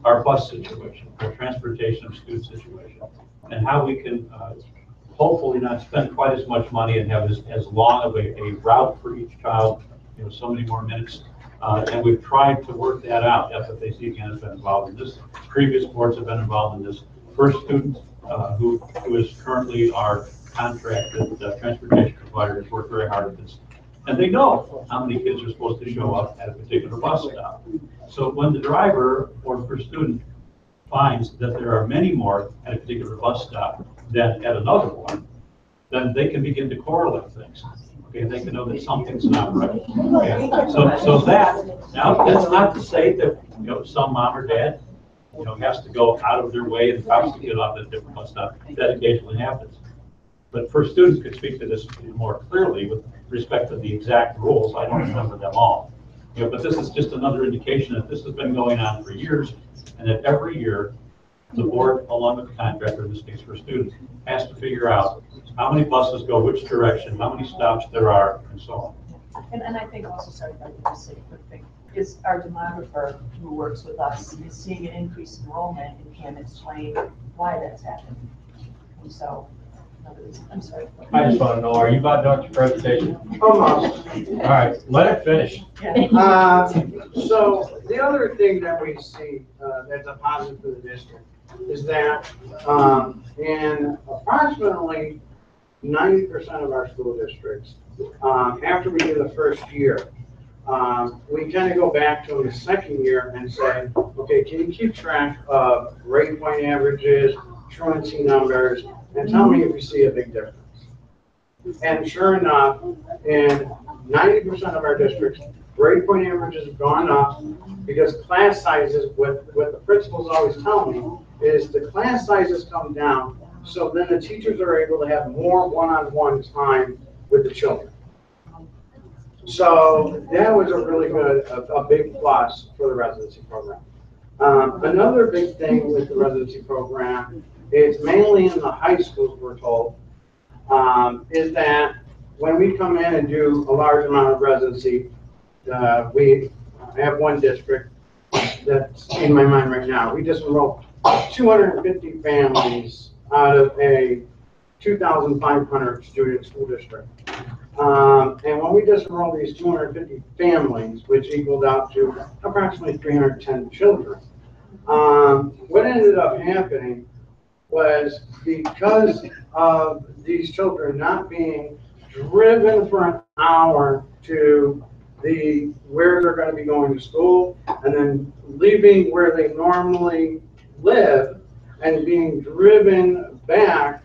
our bus situation, our transportation of student situation, and how we can hopefully not spend quite as much money and have as long of a route for each child, so many more minutes. And we've tried to work that out. FFAC again has been involved in this. Previous boards have been involved in this. First student, who is currently our contracted transportation provider, has worked very hard at this. And they know how many kids are supposed to show up at a particular bus stop. So when the driver or first student finds that there are many more at a particular bus stop than at another one, then they can begin to correlate things. Okay, they can know that something's not right. Okay? So that, now that's not to say that some mom or dad has to go out of their way and probably get off at a different bus stop. That occasionally happens. But first students could speak to this more clearly with respect to the exact rules. I don't remember them all. But this is just another indication that this has been going on for years, and that every year The board, along with the contractor, in this case for students, has to figure out how many buses go which direction, how many stops there are, and so on. And I think also, sorry, if I could just say a quick thing, is our demographer who works with us is seeing an increased enrollment and can explain why that's happening. And so, I'm sorry. I just want to know, are you about done with your presentation? Almost. All right, let it finish. So the other thing that we see that's a positive for the district is that in approximately 90% of our school districts, after we do the first year, we kind of go back to the second year and say, okay, can you keep track of grade point averages, truancy numbers, and tell me if you see a big difference. And sure enough, in 90% of our districts, grade point averages have gone up because class sizes, what the principals always tell me, is the class sizes come down, so then the teachers are able to have more one-on-one time with the children. So that was a really good, a big plus for the residency program. Another big thing with the residency program is mainly in the high schools, we're told, is that when we come in and do a large amount of residency, we have one district that's in my mind right now. We just enrolled 250 families out of a 2,500 student school district. And when we disenrolled these 250 families, which equaled out to approximately 310 children, what ended up happening was because of these children not being driven for an hour to where they're going to be going to school, and then leaving where they normally live and being driven back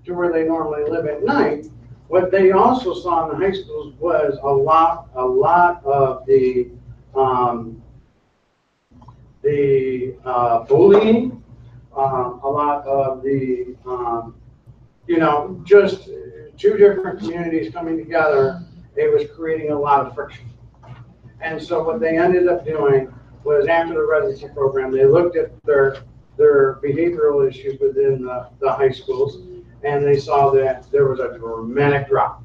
to where they normally live at night, what they also saw in the high schools was a lot of the bullying, a lot of the, just two different communities coming together. It was creating a lot of friction. And so what they ended up doing was, after the residency program, they looked at their behavioral issues within the high schools, and they saw that there was a dramatic drop.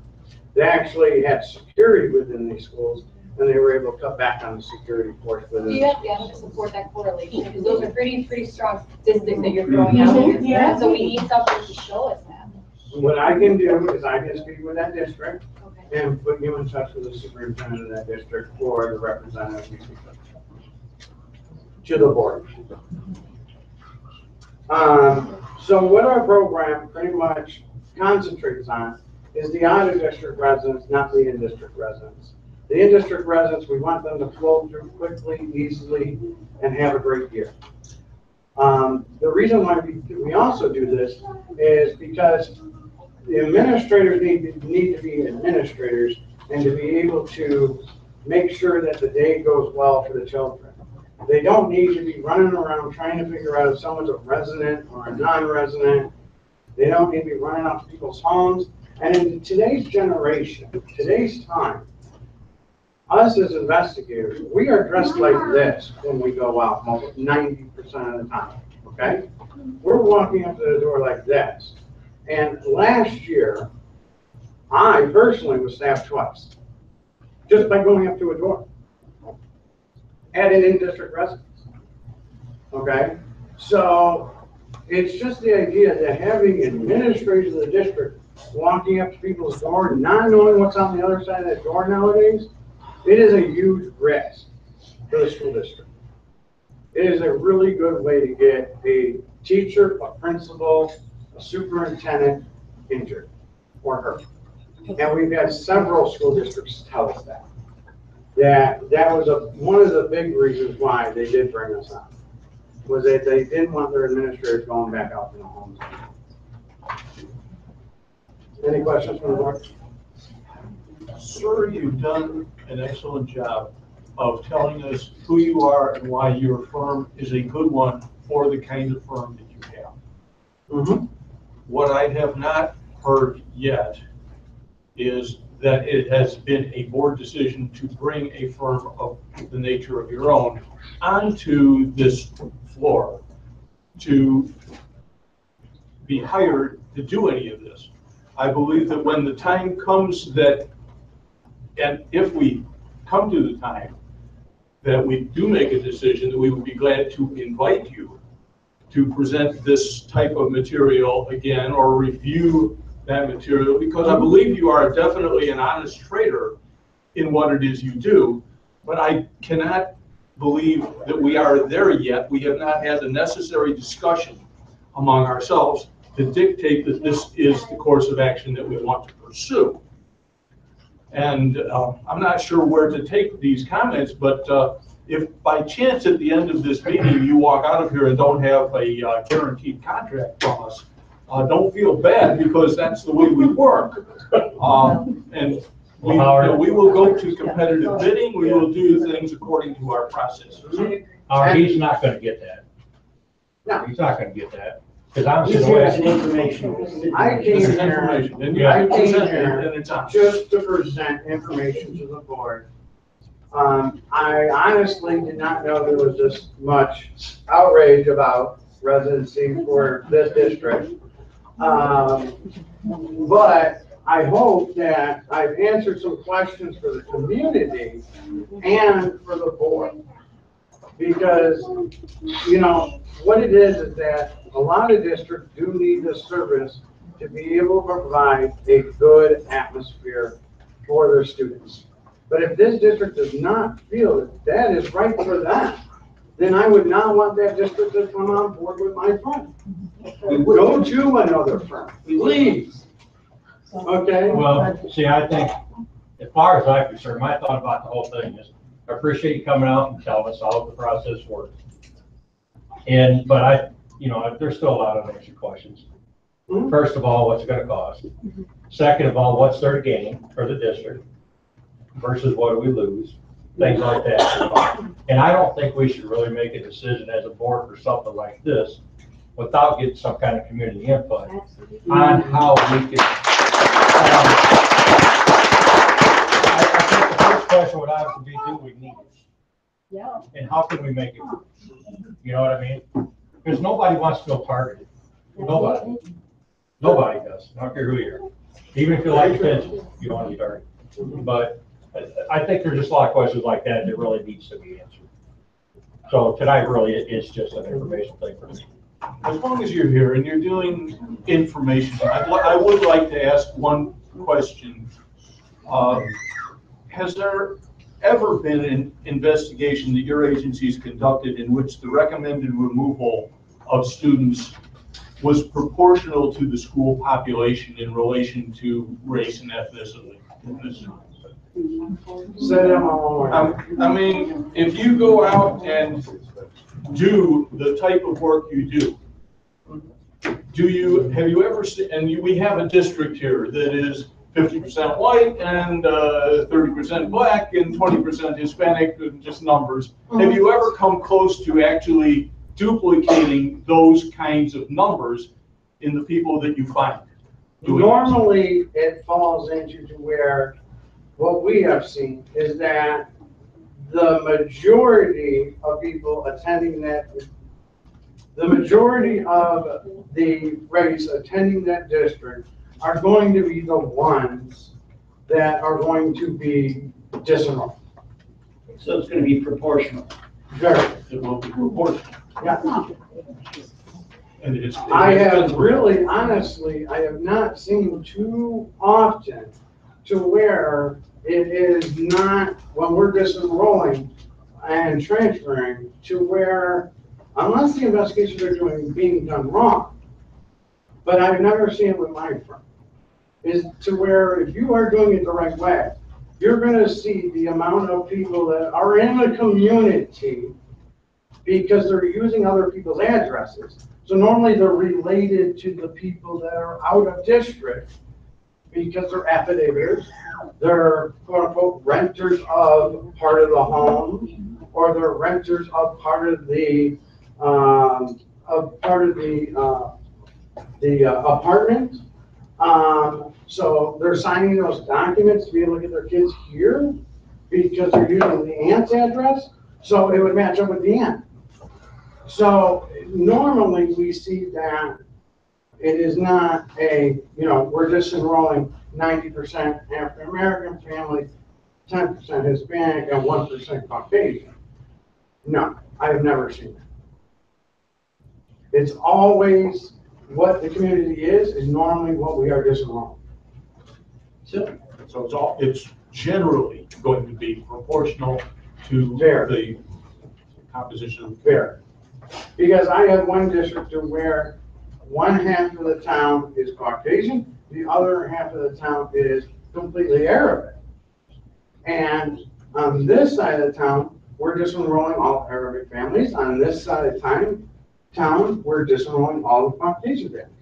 They actually had security within these schools, and they were able to cut back on the security force within. You have data to support that correlation, because those are pretty strong statistics that you're throwing out here. Yeah. So we need something to show us that. What I can do is I can speak with that district and put you in touch with the superintendent of that district or the representative to the board. So what our program pretty much concentrates on is the out-of-district residents, not the in-district residents. The in-district residents, we want them to flow through quickly, easily, and have a great year. The reason why we also do this is because the administrators need to be administrators and to be able to make sure that the day goes well for the children. They don't need to be running around trying to figure out if someone's a resident or a non-resident. They don't need to be running out to people's homes. And in today's generation, today's time, us as investigators, we are dressed like this when we go out 90% of the time, okay? We're walking up to the door like this. And last year, I personally was staffed twice, just by going up to a door at an in-district residence, okay? So it's just the idea that having administrators of the district walking up to people's door, not knowing what's on the other side of that door nowadays, it is a huge risk for the school district. It is a really good way to get a teacher, a principal, a superintendent injured or hurt. And we've had several school districts tell us that. That was one of the big reasons why they did bring us on, was that they didn't want their administrators going back out to the homes. Any questions from the board? Sir, you've done an excellent job of telling us who you are and why your firm is a good one for the kind of firm that you have. Mm-hmm. What I have not heard yet is that it has been a board decision to bring a firm of the nature of your own onto this floor. to be hired to do any of this. I believe that when the time comes that, and if we come to the time that we do make a decision, that we would be glad to invite you to present this type of material again or review that material, because I believe you are definitely an honest trader in what it is you do, but I cannot believe that we are there yet. We have not had the necessary discussion among ourselves to dictate that this is the course of action that we want to pursue. And I'm not sure where to take these comments, but if by chance at the end of this meeting you walk out of here and don't have a guaranteed contract from us, don't feel bad, because that's the way we work. And we will go to competitive bidding. We will do things according to our processes. He's not gonna get that. No. He's not gonna get that. Because I'm This just. is information. I came This is here, information, and I you came present here it, and it's on. just to present information to the board. I honestly did not know there was this much outrage about residency for this district. But I hope that I've answered some questions for the community and for the board. Because, you know, what it is that a lot of districts do need this service to be able to provide a good atmosphere for their students. But if this district does not feel that that is right for them, then I would not want that district to come on board with my firm. Go to another firm, please. Okay? Well, see, I think, as far as I'm concerned, my thought about the whole thing is, I appreciate you coming out and telling us how the process works. But there's still a lot of unanswered questions. First of all, what's it gonna cost? Second of all, what's there to gain for the district versus what do we lose? Things like that. And I don't think we should really make a decision as a board for something like this without getting some kind of community input on how we can. I think the first question would obviously be, do we need it? Yeah. And how can we make it work? You know what I mean? Because nobody wants to feel targeted. Nobody. Nobody does. I don't care who you are. Even if you like attention, you don't want to be targeted. But I think there's just a lot of questions like that that really needs to be answered. So tonight really is just an information thing for me. As long as you're here and you're doing information, I would like to ask one question. Has there ever been an investigation that your agency's conducted in which the recommended removal of students was proportional to the school population in relation to race and ethnicity? I mean, if you go out and do the type of work you do, have you ever seen, and we have a district here that is 50% white and 30% black and 20% Hispanic, just numbers. Have you ever come close to actually duplicating those kinds of numbers in the people that you find? Normally, it falls into where what we have seen is that the majority of people attending the majority of the race attending that district are going to be the ones that are going to be disenrolled. So it's going to be proportional. Very. It will be proportional. Yeah. And I have really, honestly, I have not seen too often to where it is not, when we're disenrolling and transferring, to where, unless the investigations are being done wrong, but I've never seen it with my firm, is to where if you are doing it the right way, you're going to see the amount of people that are in the community because they're using other people's addresses. So normally they're related to the people that are out of district because they're affidavitors, they're quote unquote renters of part of the home, or they're renters of part of the apartment. So they're signing those documents to be able to get their kids here because they're using the aunt's address. So it would match up with the aunt. So normally we see that it is not a, we're disenrolling 90% African American families, 10% Hispanic, and 1% Caucasian. No, I have never seen that. It's always what the community is normally what we are disenrolling. So it's generally going to be proportional to the composition. Fair. Because I have one district where one half of the town is Caucasian, the other half of the town is completely Arabic. And on this side of the town, we're disenrolling all Arabic families. On this side of the town, we're disenrolling all the Caucasian families.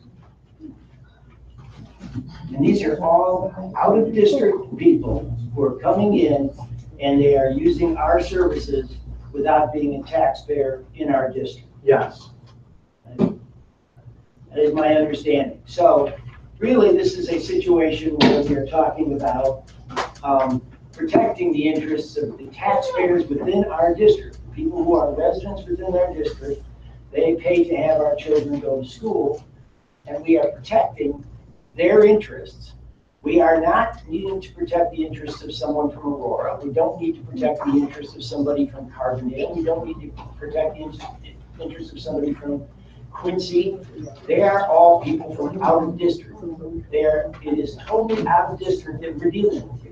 And these are all out-of-district people who are coming in and they are using our services without being a taxpayer in our district. Yes. That is my understanding. So really, this is a situation where we are talking about protecting the interests of the taxpayers within our district, people who are residents within our district. They pay to have our children go to school, and we are protecting their interests. We are not needing to protect the interests of someone from Aurora. We don't need to protect the interests of somebody from Carbondale. We don't need to protect the interests of somebody from Quincy. They are all people from out of district. It is totally out of district that we're dealing with.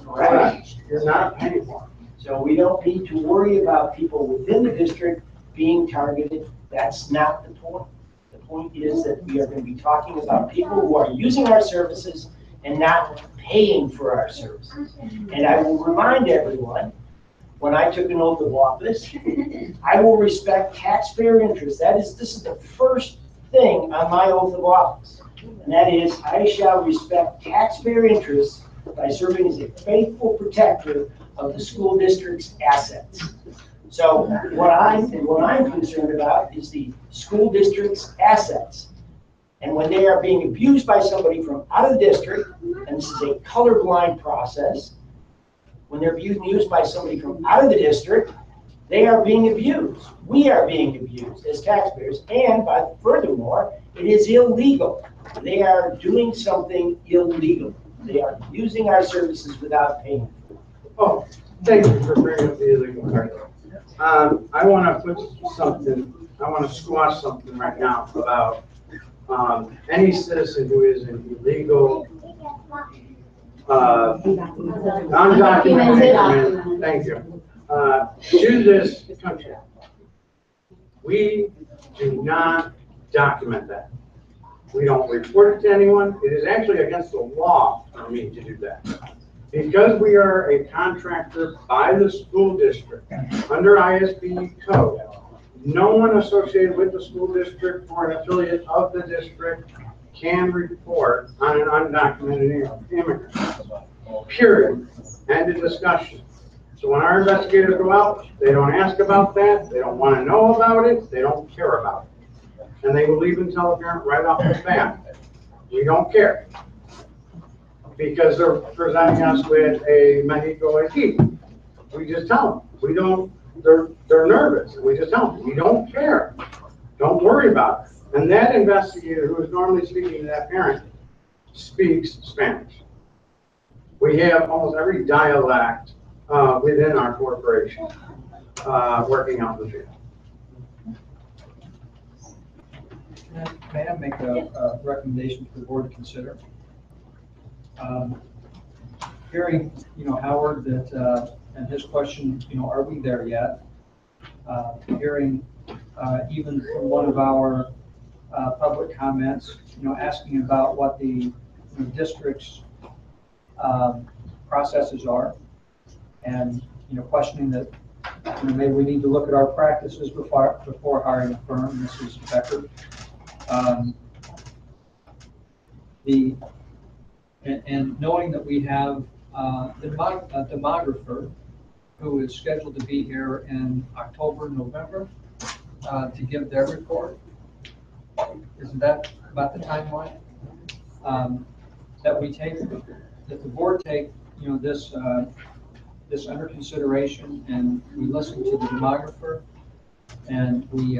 Right? You're not paying for it. So we don't need to worry about people within the district being targeted. That's not the point. The point is that we are going to be talking about people who are using our services and not paying for our services. And I will remind everyone, when I took an oath of office, I will respect taxpayer interests. This is the first thing on my oath of office. And that is, I shall respect taxpayer interests by serving as a faithful protector of the school district's assets. So what I'm concerned about is the school district's assets. And when they are being abused by somebody from out of the district, and this is a colorblind process, when they're being used by somebody from out of the district, they are being abused. We are being abused as taxpayers, and furthermore, it is illegal. They are doing something illegal. They are using our services without paying. Oh, thank you for bringing up the illegal part. I want to squash something right now about any citizen who is an illegal, undocumented, thank you, to this country. We do not document that. We don't report it to anyone. It is actually against the law for me to do that. Because we are a contractor by the school district under ISB code, no one associated with the school district or an affiliate of the district can report on an undocumented immigrant. Period. End of discussion. So when our investigators go out, they don't ask about that, they don't want to know about it, they don't care about it. And they will even tell a parent right off the bat, we don't care. Because they're presenting us with a Mexico ID. We just tell them, we don't, they're nervous. We just tell them, we don't care. Don't worry about it. And that investigator who is normally speaking to that parent speaks Spanish. We have almost every dialect within our corporation working out the field. May I make a recommendation for the board to consider? Hearing, Howard that, and his question, are we there yet? Hearing even from one of our public comments, asking about what the district's processes are, and questioning that maybe we need to look at our practices before hiring a firm. This is Dekalb. And knowing that we have a demographer who is scheduled to be here in October, November to give their report. Isn't that about the timeline that we take, that the board take, this under consideration, and we listen to the demographer And we,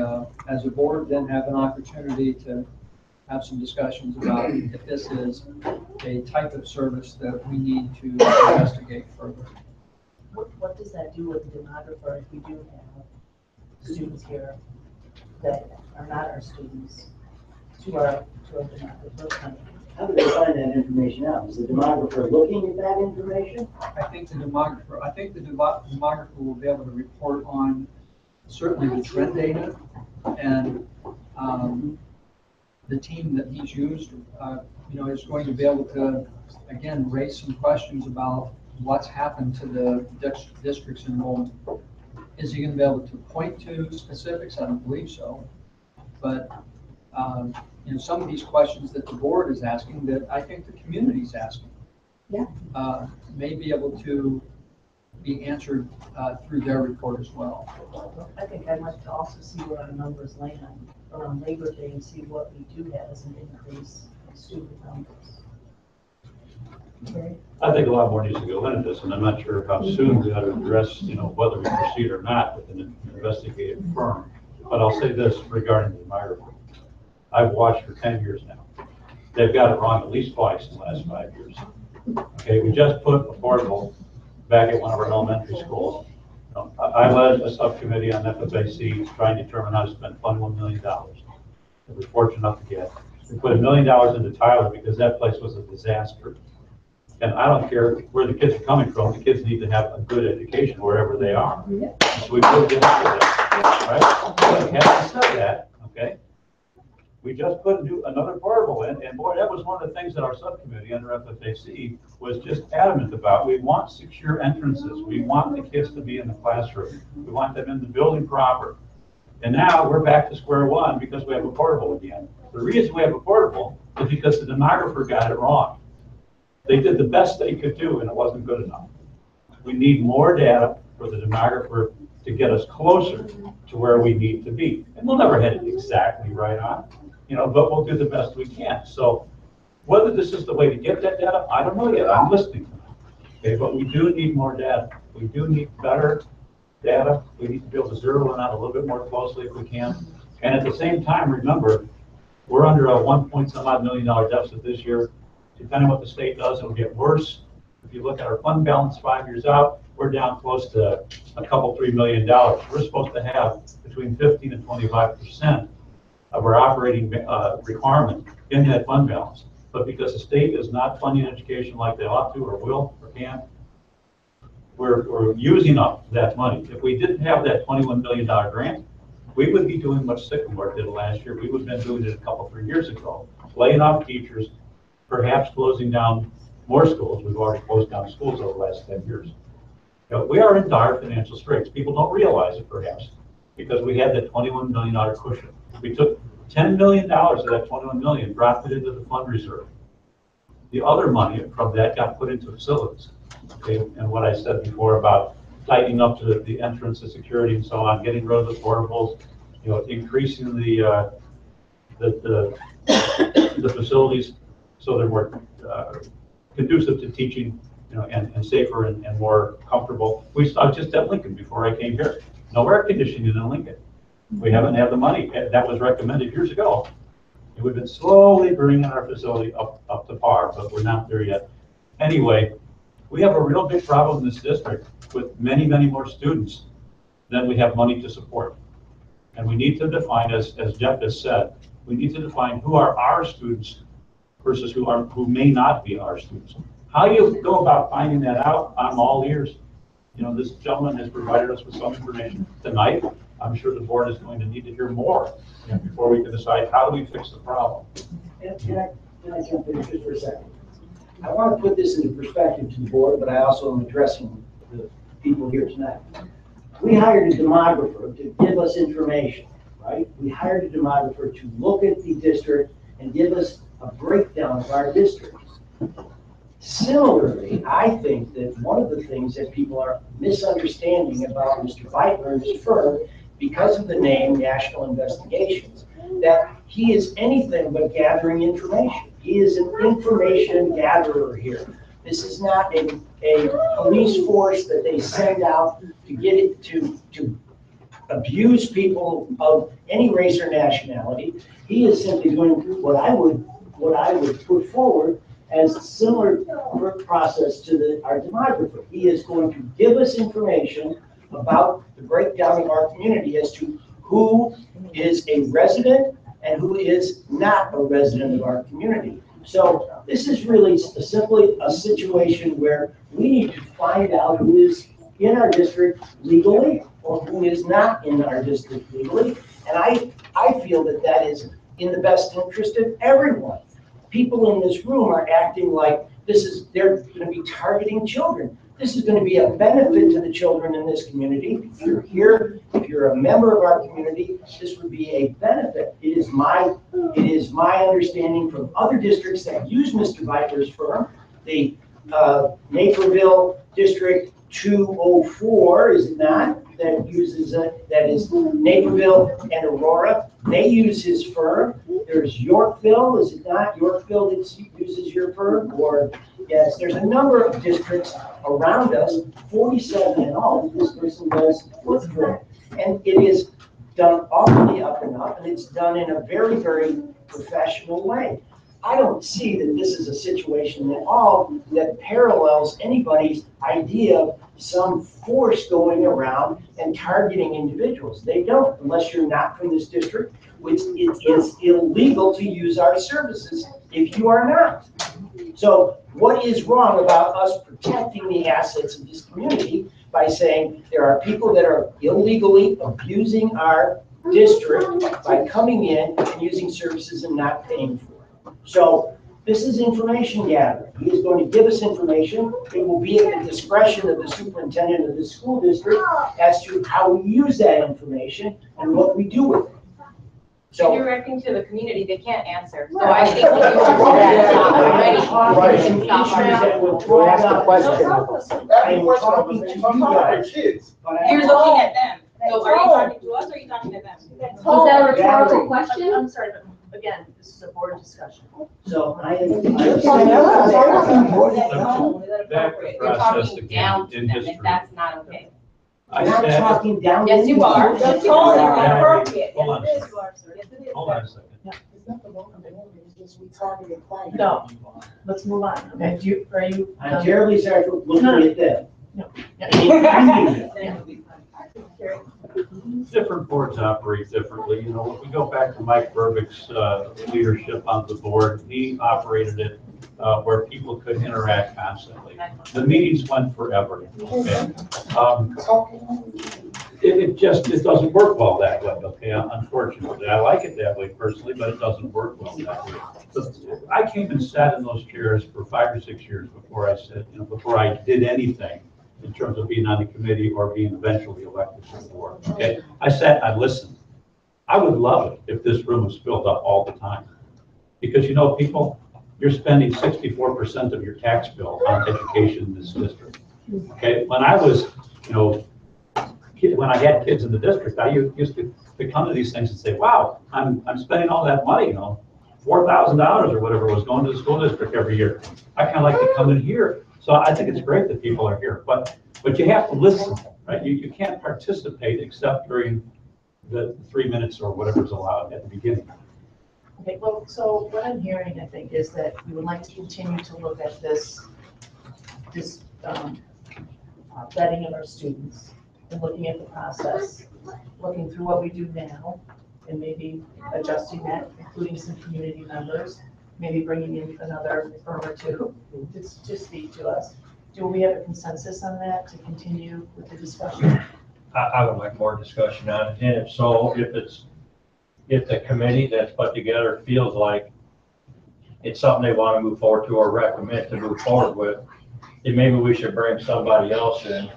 as a board, then have an opportunity to have some discussions about if this is a type of service that we need to investigate further. What does that do with the demographer if we do have students here that are not our students to our demographer? How do they find that information out? Is the demographer looking at that information? I think the demographer will be able to report on certainly the trend data and the team that he's used, is going to be able to, again, raise some questions about what's happened to the district's enrollment. Is he going to be able to point to specifics? I don't believe so. But some of these questions that the board is asking that I think the community is asking, may be able to be answered through their report as well. I think I'd like to also see where our numbers land around Labor Day and see what we do have as an increase in student numbers. Okay. I think a lot more needs to go into this, and I'm not sure how soon we ought to address, whether we proceed or not with an investigative firm. But I'll say this regarding the demographer. I've watched for 10 years now. They've got it wrong at least twice in the last 5 years. Okay, we just put affordable back at one of our elementary schools. I led a subcommittee on FFAC trying to determine how to spend $21 million that we're fortunate enough to get. We put $1 million into Tyler because that place was a disaster. And I don't care where the kids are coming from, the kids need to have a good education wherever they are. So we put into that, right? But having said that, okay, we just put another portable in, and boy, that was one of the things that our subcommittee under FFAC was just adamant about. We want secure entrances. We want the kids to be in the classroom. We want them in the building proper. And now we're back to square one because we have a portable again. The reason we have a portable is because the demographer got it wrong. They did the best they could do, and it wasn't good enough. We need more data for the demographer to get us closer to where we need to be. And we'll never hit it exactly right on, but we'll do the best we can. So whether this is the way to get that data, I don't know yet. I'm listening to them. Okay, but we do need more data. We do need better data. We need to be able to zero in on a little bit more closely if we can. And at the same time, remember, we're under a $1.some-odd million deficit this year. Depending on what the state does, it'll get worse. If you look at our fund balance 5 years out, we're down close to $2-3 million. We're supposed to have between 15 and 25% of our operating requirement in that fund balance. But because the state is not funding education like they ought to or will or can, we're using up that money. If we didn't have that $21 million grant, we would be doing what Sycamore did last year. We would have been doing it 3 years ago, laying off teachers, perhaps closing down more schools. We've already closed down schools over the last 10 years. We are in dire financial straits. People don't realize it, perhaps, because we had that $21 million cushion. We took $10 million of that $21 million, dropped it into the fund reserve. The other money from that got put into facilities. Okay? And what I said before about tightening up to the entrance, the security, and so on, getting rid of the portables, increasing the facilities so they're more conducive to teaching, and safer and more comfortable. I was just at Lincoln before I came here. No air conditioning in Lincoln. We haven't had the money. That was recommended years ago. And we've been slowly bringing our facility up to par, but we're not there yet. Anyway, we have a real big problem in this district with many, many more students than we have money to support. And we need to define, as Jeff has said, we need to define who are our students versus who may not be our students. How you go about finding that out, I'm all ears. This gentleman has provided us with some information tonight. I'm sure the board is going to need to hear more before we can decide how do we fix the problem. Can I jump in just for a second? I want to put this into perspective to the board, but I also am addressing the people here tonight. We hired a demographer to give us information, right? We hired a demographer to look at the district and give us a breakdown of our district. Similarly, I think that one of the things that people are misunderstanding about Mr. Beitler and his firm, because of the name National Investigations, that he is anything but gathering information. He is an information gatherer here. This is not a police force that they send out to get it to abuse people of any race or nationality. He is simply doing what I would put forward as a similar process to our demographer. He is going to give us information about the breakdown of our community as to who is a resident and who is not a resident of our community. So this is really simply a situation where we need to find out who is in our district legally or who is not in our district legally. And I feel that that is in the best interest of everyone. People in this room are acting like they're going to be targeting children. This is going to be a benefit to the children in this community. If you're here, if you're a member of our community, this would be a benefit. It is my understanding from other districts that use Mr. Viper's firm, the Naperville District 204, is it not? That uses that is Naperville and Aurora. They use his firm. There's Yorkville, is it not? Yorkville that uses your firm, or yes, there's a number of districts around us, 47 in all. This person does fourth grade, and it is done awfully up and up, and it's done in a very, very professional way. I don't see that this is a situation at all that parallels anybody's idea of some force going around and targeting individuals. They don't, unless you're not from this district, which it is illegal to use our services if you are not. So what is wrong about us protecting the assets of this community by saying there are people that are illegally abusing our district by coming in and using services and not paying for it? So this is information gathering. He is going to give us information. It will be at the discretion of the superintendent of the school district as to how we use that information and what we do with it. So you're directing to the community, they can't answer. So I think we already. We'll ask the question. I'm talking to you guys. You're looking at them. So are you talking to us or are you talking to them? Was that a rhetorical question? I'm sorry, but again, this is a board discussion. So I That You're talking down to them, and that's not okay. I'm not talking down. Yes, you are. That's totally inappropriate. Hold on a second. Hold on a second. No, let's move on. Okay, are you? I'm terribly sorry for looking at them. No. Different boards operate differently. You know, if we go back to Mike Berbick's leadership on the board, he operated it where people could interact constantly. The meetings went forever. Okay? It doesn't work well that way. Okay, unfortunately, I like it that way personally, but it doesn't work well that way. So I came and sat in those chairs for 5 or 6 years before I said, before I did anything in terms of being on the committee or being eventually elected to the board. Okay, I sat, I listened. I would love it if this room was filled up all the time, because people, you're spending 64% of your tax bill on education in this district. Okay, when I was, when I had kids in the district, I used to come to these things and say, wow, I'm spending all that money, $4,000 or whatever was going to the school district every year. I kind of like to come in here. So I think it's great that people are here, but you have to listen, right? You can't participate except during the 3 minutes or whatever's allowed at the beginning. Okay, well, so what I'm hearing, I think, is that we would like to continue to look at this vetting of our students and looking at the process, looking through what we do now, and maybe adjusting that, including some community members, maybe bringing in another firm or two to speak to us. Do we have a consensus on that to continue with the discussion? I would like more discussion on it, and if so, if the committee that's put together feels like it's something they want to move forward to or recommend to move forward with, then maybe we should bring somebody else in,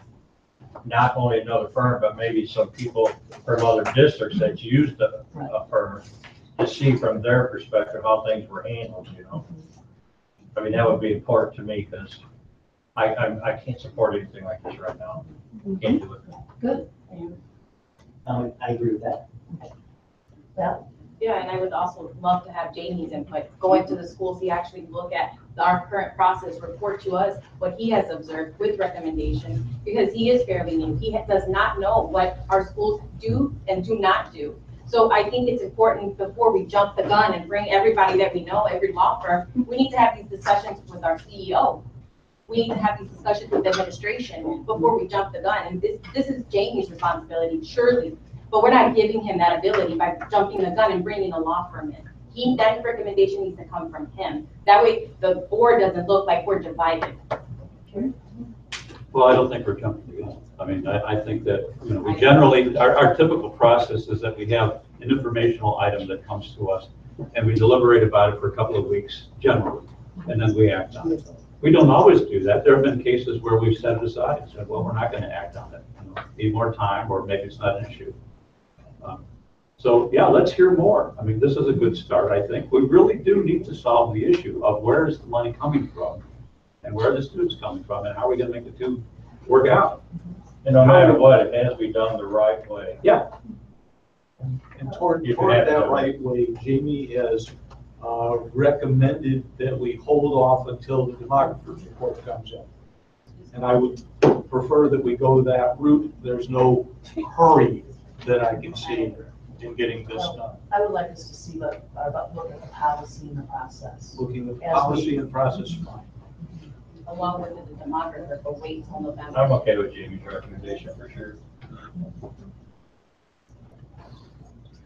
not only another firm, but maybe some people from other districts that used a firm to see from their perspective how things were handled, I mean, that would be important to me because I can't support anything like this right now. Can't do it. Good. I agree with that. Yeah. Yeah, and I would also love to have Jamie's input, go into the schools, he actually look at our current process, report to us what he has observed with recommendations, because he is fairly new. He does not know what our schools do and do not do. So I think it's important before we jump the gun and bring everybody that we know, every law firm, we need to have these discussions with our CEO. We need to have these discussions with the administration before we jump the gun. And this is Jamie's responsibility, surely. But we're not giving him that ability by jumping the gun and bringing a law firm in. That recommendation needs to come from him. That way the board doesn't look like we're divided. Well, I don't think we're jumping the gun. I mean, I think that, we generally, our typical process is that we have an informational item that comes to us and we deliberate about it for a couple of weeks, generally, and then we act on it. We don't always do that. There have been cases where we've set it aside and said, well, we're not going to act on it. Need more time, or maybe it's not an issue. So yeah, let's hear more. I mean, this is a good start, I think. We really do need to solve the issue of where is the money coming from and where are the students coming from and how are we going to make the two work out? And no matter what, it has to be done the right way. Yeah. And toward that right way, Jamie has recommended that we hold off until the demographer's report comes in. And I would prefer that we go that route. There's no hurry that I can see in getting this done. I would like us to see look at the policy and the process. Looking at the policy and process, fine. Along with the demographer, but wait till November. I'm okay with Jamie's recommendation for sure.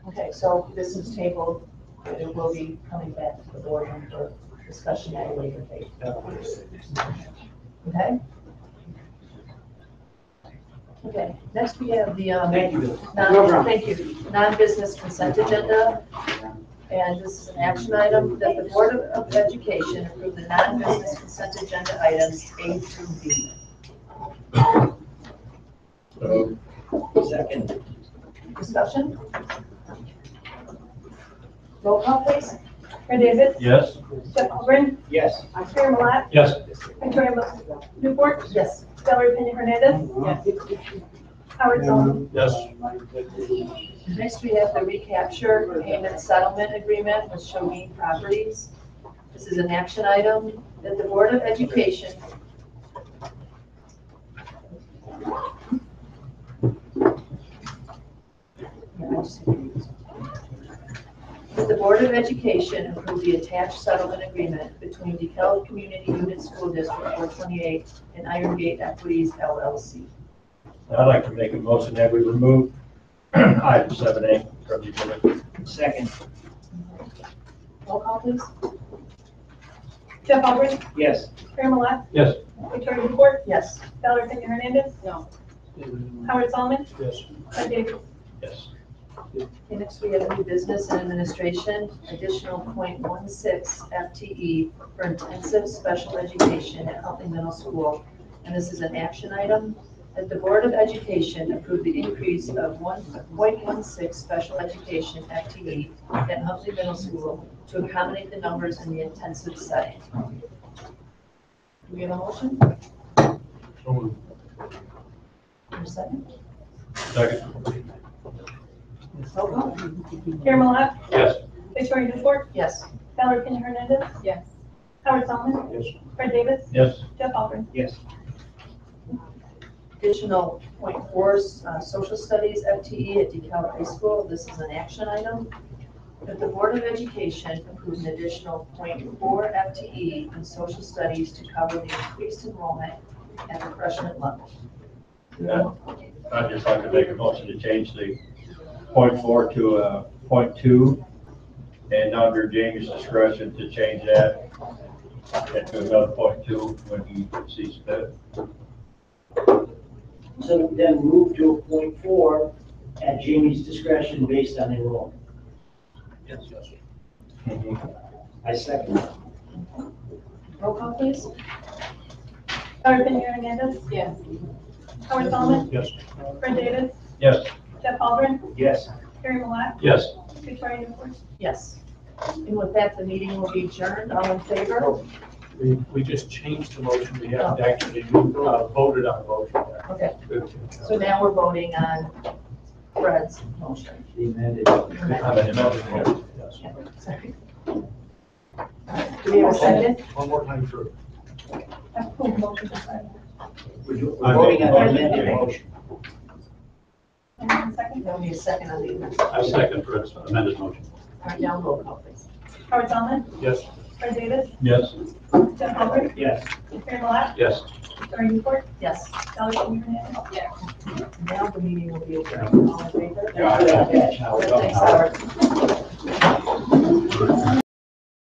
Okay, so this is tabled, and it will be coming back to the board for discussion at a later date. Okay? Okay, next we have the, thank you, non-business consent agenda. And this is an action item that the Board of Education approve the non-business consent agenda items A through B. Second. Discussion? Roll call, please. Red Davis. Yes. Jeff Albrin. Yes. Sarah Malat. Yes. Victoria Newport. Yes. Valerie Pena Hernandez. Yes. Howard Sullivan. Yes. Next, we have the recapture payment settlement agreement with Shogeen Properties. This is an action item that the Board of Education approve the attached settlement agreement between Dekalb Community Unit School District 428 and Iron Gate Equities LLC. I'd like to make a motion that we remove item 7A from the agenda. Second. Roll call, please. Jeff Albrin. Yes. Sarah Malat. Yes. Victoria Newport. Yes. Valerie Pena Hernandez. No. Howard Sullivan. Yes. Red Davis. Yes. Okay, next we have new business and administration, additional .16 FTE for intensive special education at Huntley Middle School. And this is an action item that the Board of Education approved the increase of 1.16 special education FTE at Huntley Middle School to accommodate the numbers in the intensive setting. Do we have a motion? For a second? Second. Sarah Malat. Yes. Victoria Newport. Yes. Valerie Pena Hernandez. Yes. Howard Sullivan. Yes. Fred Davis. Yes. Jeff Albrin. Yes. Additional .4 social studies FTE at DeKalb High School. This is an action item that the Board of Education approved an additional .4 FTE in social studies to cover the increased enrollment at the freshman level. Yeah. I'd just like to make a motion to change the .4 to .2, and under Jamie's discretion to change that into another .2 when he sees fit. So then move to a .4 at Jamie's discretion based on enrollment. Yes. I second. Roll call, please. Valerie Pena Hernandez. Yes. Howard Sullivan. Yes. Fred Davis. Yes. Jeff Albrin. Yes. Sarah Malat. Yes. Victoria Newport. Yes. And with that, the meeting will be adjourned. All in favor? We just changed the motion. We haven't actually voted on the motion yet. Okay. So now we're voting on Fred's motion. The amended. Sorry. Do we have a second? One more time through. We're voting on the amended motion. Second? No, we need a second on the amendment. I second Fred's amended motion. All right, now roll call, please. Howard Zalman, Yes. Fred Davis, Yes. Jeff Albert, Yes. Mary Malat, Yes. Victoria Newport, Yes. Dolly Hernandez. Yes. Now the meeting will be adjourned. All in favor? Yeah. Thanks, Howard.